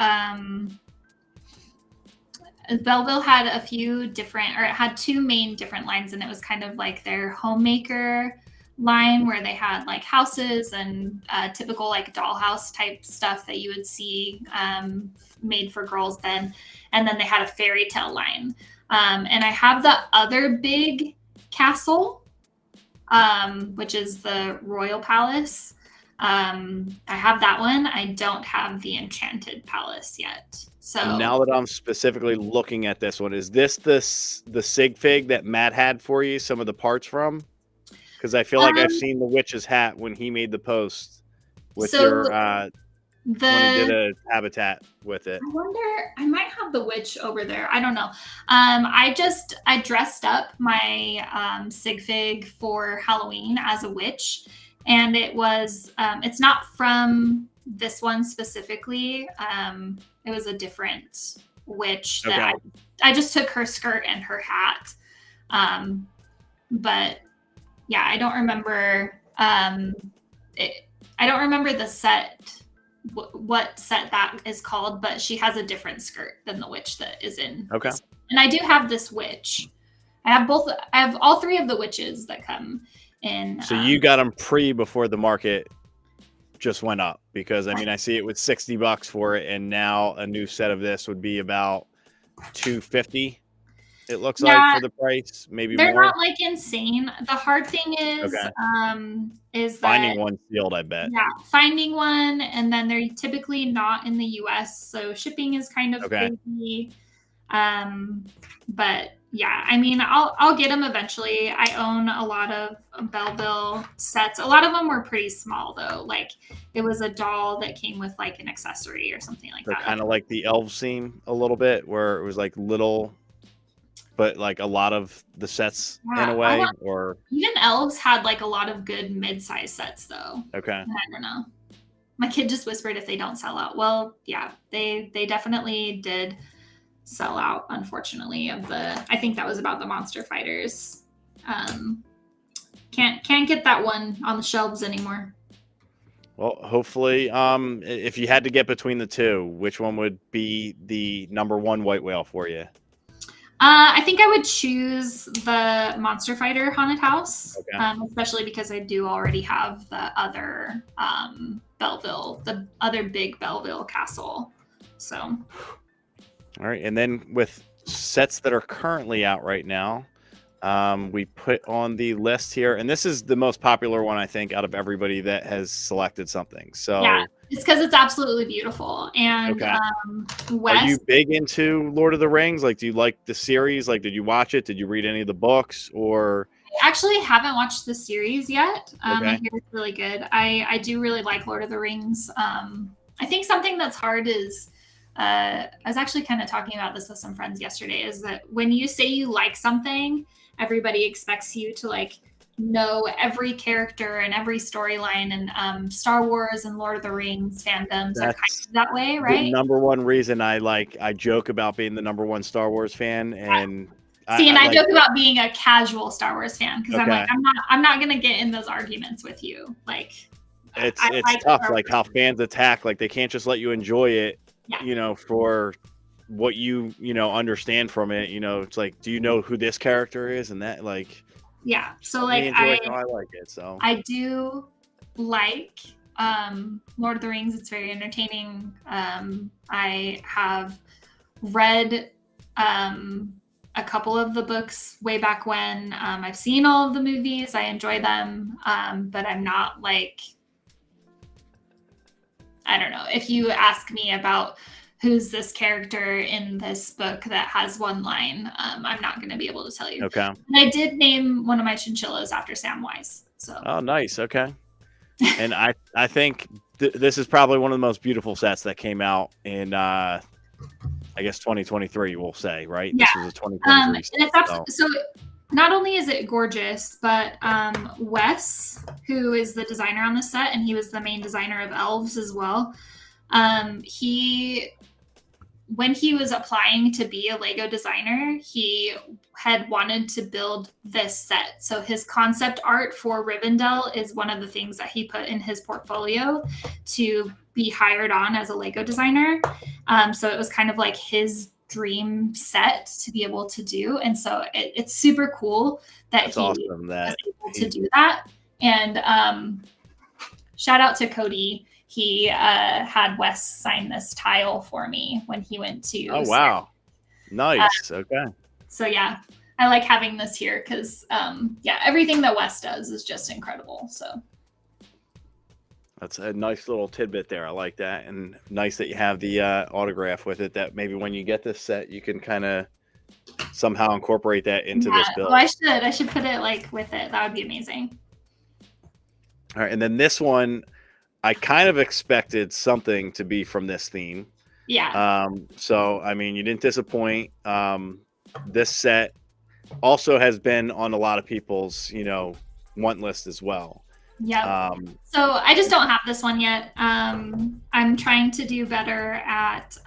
Belleville had a few different, or it had two main different lines, and it was kind of like their homemaker line where they had like houses and typical like dollhouse type stuff that you would see made for girls then. And then they had a fairy tale line. And I have the other big castle, which is the Royal Palace. I have that one. I don't have the Enchanted Palace yet. So now that I'm specifically looking at this one, is this the sig fig that Matt had for you some of the parts from? Because I feel like I've seen the witch's hat when he made the post with your when he did a habitat with it. I wonder, I might have the witch over there. I don't know. I dressed up my sig fig for Halloween as a witch, and it was it's not from this one specifically. It was a different witch that I just took her skirt and her hat. But yeah, I don't remember I don't remember the set, what set that is called, but she has a different skirt than the witch that is in. Okay. And I do have this witch. I have all three of the witches that come in. So you got them before the market just went up, because I mean I see it was $60 for it, and now a new set of this would be about $250. It looks like for the price, maybe they're more. Not like insane. The hard thing is is finding one sealed, I bet. Yeah, finding one, and then they're typically not in the US, so shipping is kind of crazy. But yeah, I mean, I'll get them eventually. I own a lot of Belleville sets. A lot of them were pretty small though. Like it was a doll that came with like an accessory or something like that. Kind of like the elves seem a little bit, where it was like little, but like a lot of the sets in a way. Or even elves had like a lot of good mid-size sets though. Okay. I don't know. My kid just whispered if they don't sell out. Well, yeah, they definitely did sell out, unfortunately. I think that was about the Monster Fighters. Can't get that one on the shelves anymore. Well, hopefully, if you had to get between the two, which one would be the number one white whale for you? I think I would choose the Monster Fighter Haunted House, especially because I do already have the other Belleville, the other big Belleville castle. So, all right, and then with sets that are currently out right now, we put on the list here, and this is the most popular one I think out of everybody that has selected something. So yeah, it's because it's absolutely beautiful. And okay. Wes, are you big into Lord of the Rings? Like, do you like the series? Like, did you watch it? Did you read any of the books? Or I actually haven't watched the series yet. Okay. I hear it's really good. I do really like Lord of the Rings. I think something that's hard is I was actually kind of talking about this with some friends yesterday, is that when you say you like something, everybody expects you to like know every character and every storyline, and Star Wars and Lord of the Rings fandoms are kind of that way, right? The number one reason I joke about being the number one Star Wars fan, and I joke about being a casual Star Wars fan because Okay. I'm like, I'm not gonna get in those arguments with you. Like, it's tough, like how fans attack, like they can't just let you enjoy it, you know, for what you understand from it. You know, it's like, do you know who this character is, and that, like, yeah. So like I like it. So I do like Lord of the Rings. It's very entertaining. I have read a couple of the books way back when. I've seen all of the movies. I enjoy them, but I'm not like, I don't know. If you ask me about who's this character in this book that has one line, I'm not going to be able to tell you. Okay. And I did name one of my chinchillas after Samwise. So. Oh, nice. Okay. And I think this is probably one of the most beautiful sets that came out in I guess 2023, we'll say, right? Yeah. This was a 2023 set, so not only is it gorgeous, but Wes, who is the designer on the set, and he was the main designer of Elves as well. When he was applying to be a Lego designer, he had wanted to build this set. So his concept art for Rivendell is one of the things that he put in his portfolio to be hired on as a Lego designer. So it was kind of like his dream set to be able to do. And so it's super cool that he was able to do that. And shout out to Cody. He had Wes sign this tile for me when he went to. Oh, wow. Nice. Okay. So, yeah, I like having this here because, everything that Wes does is just incredible. So that's a nice little tidbit there. I like that. And nice that you have the autograph with it, that maybe when you get this set, you can kind of somehow incorporate that into this build. Well, I should put it like with it. That would be amazing. All right. And then this one, I kind of expected something to be from this theme. Yeah. So, I mean, you didn't disappoint. This set also has been on a lot of people's, want list as well. Yeah. So I just don't have this one yet. I'm trying to do better at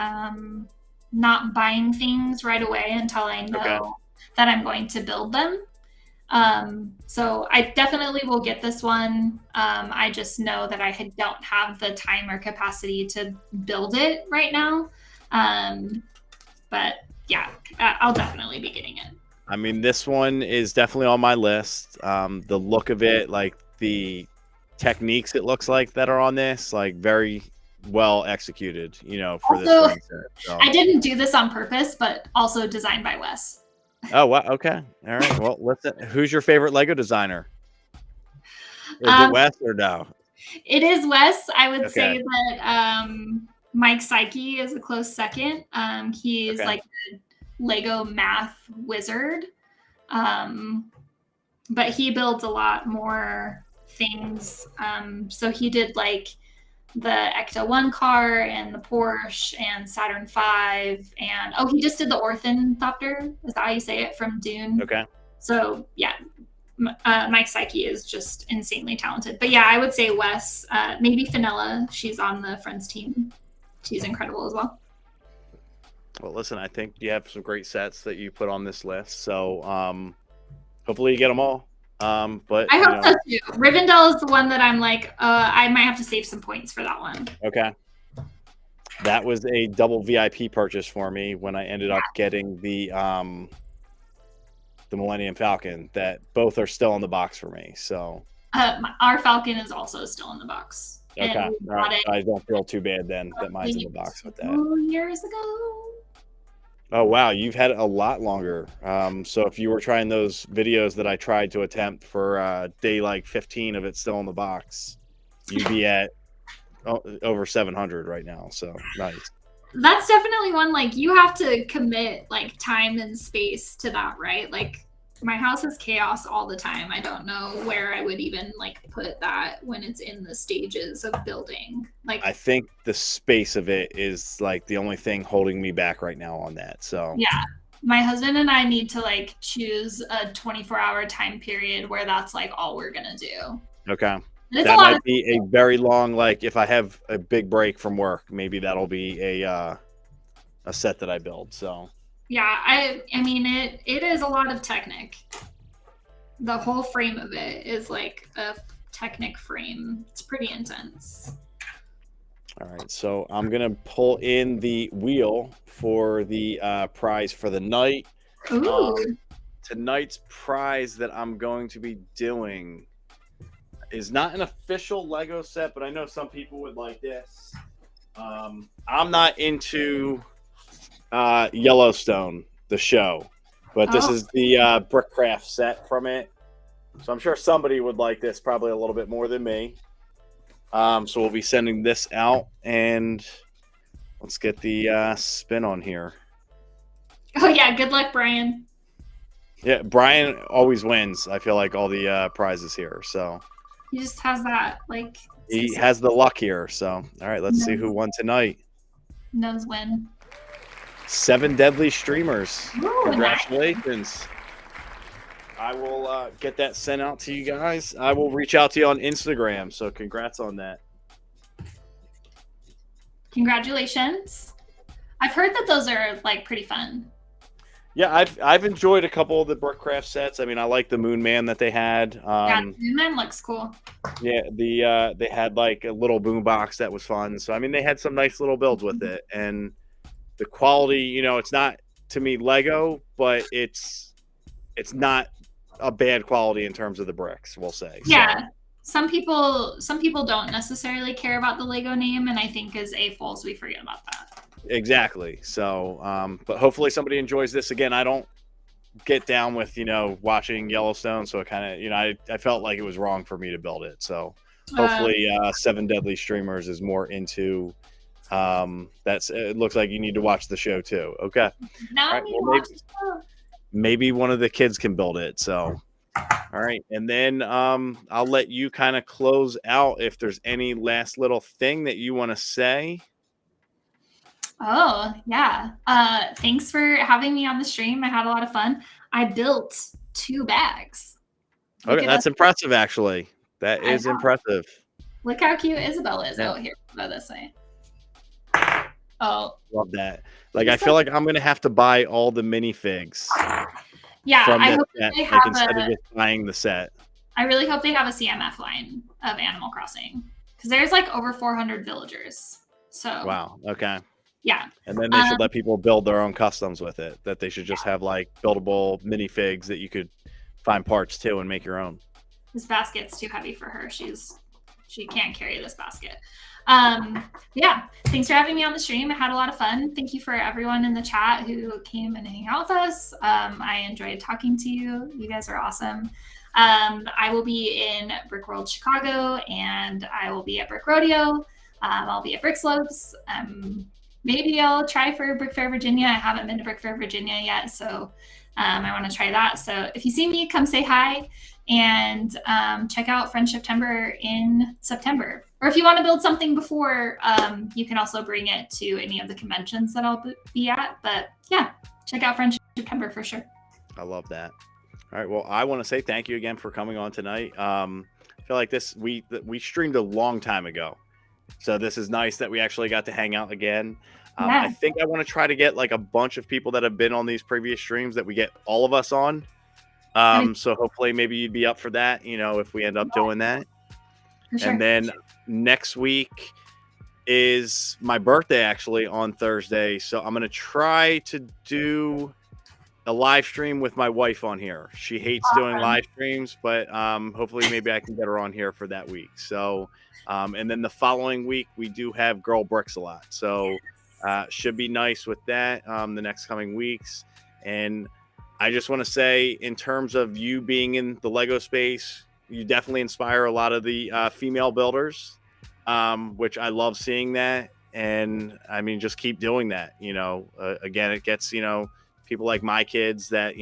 not buying things right away until I know that I'm going to build them. So I definitely will get this one. I just know that I don't have the time or capacity to build it right now. But yeah, I'll definitely be getting it. I mean, this one is definitely on my list. The look of it, like the techniques it looks like that are on this, like very well executed, for also, this set. So. I didn't do this on purpose, but also designed by Wes. Oh, wow. Okay. All right. Well, who's your favorite Lego designer? Is it Wes or no? It is Wes. I would say that Mike Psyche is a close second. He's like a Lego math wizard. But he builds a lot more things. So he did like the Ecto 1 car and the Porsche and Saturn 5 and he just did the Ornithopter. Is that how you say it, from Dune? Okay. So yeah, Mike Psyche is just insanely talented. But yeah, I would say Wes, maybe Fenella. She's on the Friends team. She's incredible as well. Well, listen, I think you have some great sets that you put on this list. So hopefully you get them all. But I hope so too. Rivendell is the one that I'm like, I might have to save some points for that one. Okay. That was a double VIP purchase for me when I ended up getting the Millennium Falcon. That both are still in the box for me. So our Falcon is also still in the box. Okay. All right. I don't feel too bad then that mine's in the box with that. 2 years ago. Oh, wow. You've had it a lot longer. So if you were trying those videos that I tried to attempt for day like 15 of it still in the box, you'd be at over 700 right now. So nice. That's definitely one, like, you have to commit like time and space to that, right? Like, my house is chaos all the time. I don't know where I would even like put that when it's in the stages of building. Like, I think the space of it is like the only thing holding me back right now on that. So yeah, my husband and I need to like choose a 24-hour time period where that's like all we're gonna do. okay. And it's a That lot might of, be a very long, like if I have a big break from work, maybe that'll be a set that I build. So yeah, I mean it is a lot of Technic. The whole frame of it is like a Technic frame. It's pretty intense. all right, so I'm gonna pull in the wheel for the prize for the night. Ooh. Tonight's prize that I'm going to be doing is not an official Lego set, but I know some people would like this. I'm not into Yellowstone, the show, but this is the Brickcraft set from it. So I'm sure somebody would like this probably a little bit more than me. So we'll be sending this out, and let's get the spin on here. Oh yeah, good luck, Brian. Yeah, Brian always wins. I feel like all the prizes here. So He just has that like he has the luck here. So all right, let's see who won tonight. knows when. 7 deadly streamers. Ooh, Congratulations. Nice. I will get that sent out to you guys. I will reach out to you on Instagram. So congrats on that. Congratulations. I've heard that those are like pretty fun. Yeah, I've enjoyed a couple of the Brickcraft sets. I mean, I like the Moon Man that they had. Yeah, the Moon Man looks cool. Yeah, they had like a little boom box that was fun. So I mean, they had some nice little builds with it, and the quality. You know, it's not to me Lego, but it's not a bad quality in terms of the bricks. We'll say. Yeah. So. Some people don't necessarily care about the Lego name, and I think as AFOLs we forget about that. Exactly. So, but hopefully somebody enjoys this. Again, I don't get down with, watching Yellowstone. So it kind of, I felt like it was wrong for me to build it. So hopefully 7 Deadly Streamers is more into, it looks like you need to watch the show too. Okay. Now I need to watch the show. Maybe one of the kids can build it. So, all right. And then I'll let you kind of close out if there's any last little thing that you want to say. Oh, yeah. Thanks for having me on the stream. I had a lot of fun. I built 2 bags. Okay, that's impressive, actually. That is impressive. Look how cute Isabel is. Yeah. Oh, here, go this way. Oh. Love that. Like, I feel like I'm going to have to buy all the minifigs. Yeah, I hope they have instead of just buying the set. I really hope they have a CMF line of Animal Crossing. Because there's like over 400 villagers. So. Wow, okay. Yeah. And then they should let people build their own customs with it. That they should just have like buildable minifigs that you could find parts to and make your own. This basket's too heavy for her. She can't carry this basket. Yeah. Thanks for having me on the stream. I had a lot of fun. Thank you for everyone in the chat who came and hang out with us. I enjoyed talking to you. You guys are awesome. I will be in Brick World Chicago, and I will be at Brick Rodeo. I'll be at Brick Slopes. Maybe I'll try for Brick Fair, Virginia. I haven't been to Brick Fair, Virginia yet, so I want to try that. So if you see me, come say hi, and check out Friendship Timber in September. Or if you want to build something before, you can also bring it to any of the conventions that I'll be at. But yeah, check out Friendship Timber for sure. I love that. All right, well, I want to say thank you again for coming on tonight. I feel like we streamed a long time ago. So this is nice that we actually got to hang out again. Yeah. I think I want to try to get like a bunch of people that have been on these previous streams that we get all of us on. So hopefully maybe you'd be up for that, if we end up doing that. Sure. And then next week is my birthday actually on Thursday. So I'm going to try to do a live stream with my wife on here. She hates doing live streams, but hopefully maybe I can get her on here for that week. So and then the following week, we do have Girl Bricks a lot. So Should be nice with that the next coming weeks. And I just want to say, in terms of you being in the Lego space, you definitely inspire a lot of the female builders, which I love seeing that. And I mean, just keep doing that. Again, it gets, people like my kids that,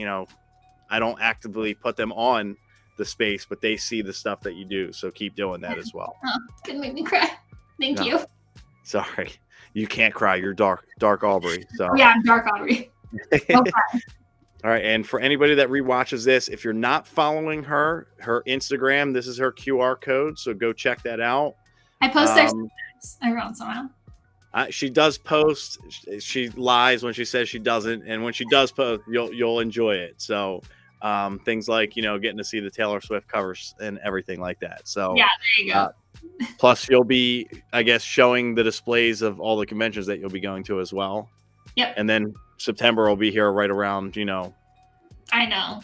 I don't actively put them on the space, but they see the stuff that you do. So keep doing that as well. Oh, gonna make me cry. Thank you. Sorry. You can't cry. You're dark Aubree. So yeah, I'm dark Aubree. All right. And for anybody that rewatches this, if you're not following her Instagram, this is her QR code. So go check that out. I post there every once in a while. She does post. She lies when she says she doesn't, and when she does post, you'll enjoy it. So things like getting to see the Taylor Swift covers and everything like that. So yeah, there you go. Plus, you'll be, I guess, showing the displays of all the conventions that you'll be going to as well. Yep. And then September will be here right around, I know.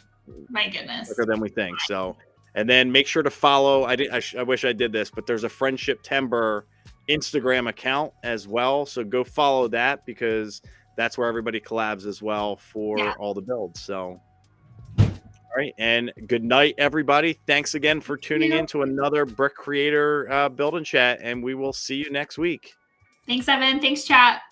My goodness. Quicker than we think. So, and then make sure to follow. I wish I did this, but there's a Friendship Timber Instagram account as well. So go follow that, because that's where everybody collabs as well for all the builds. So. All right, and good night, everybody. Thanks again for tuning in to another Brick Creator Build and Chat, and we will see you next week. Thanks, Evan. Thanks, chat.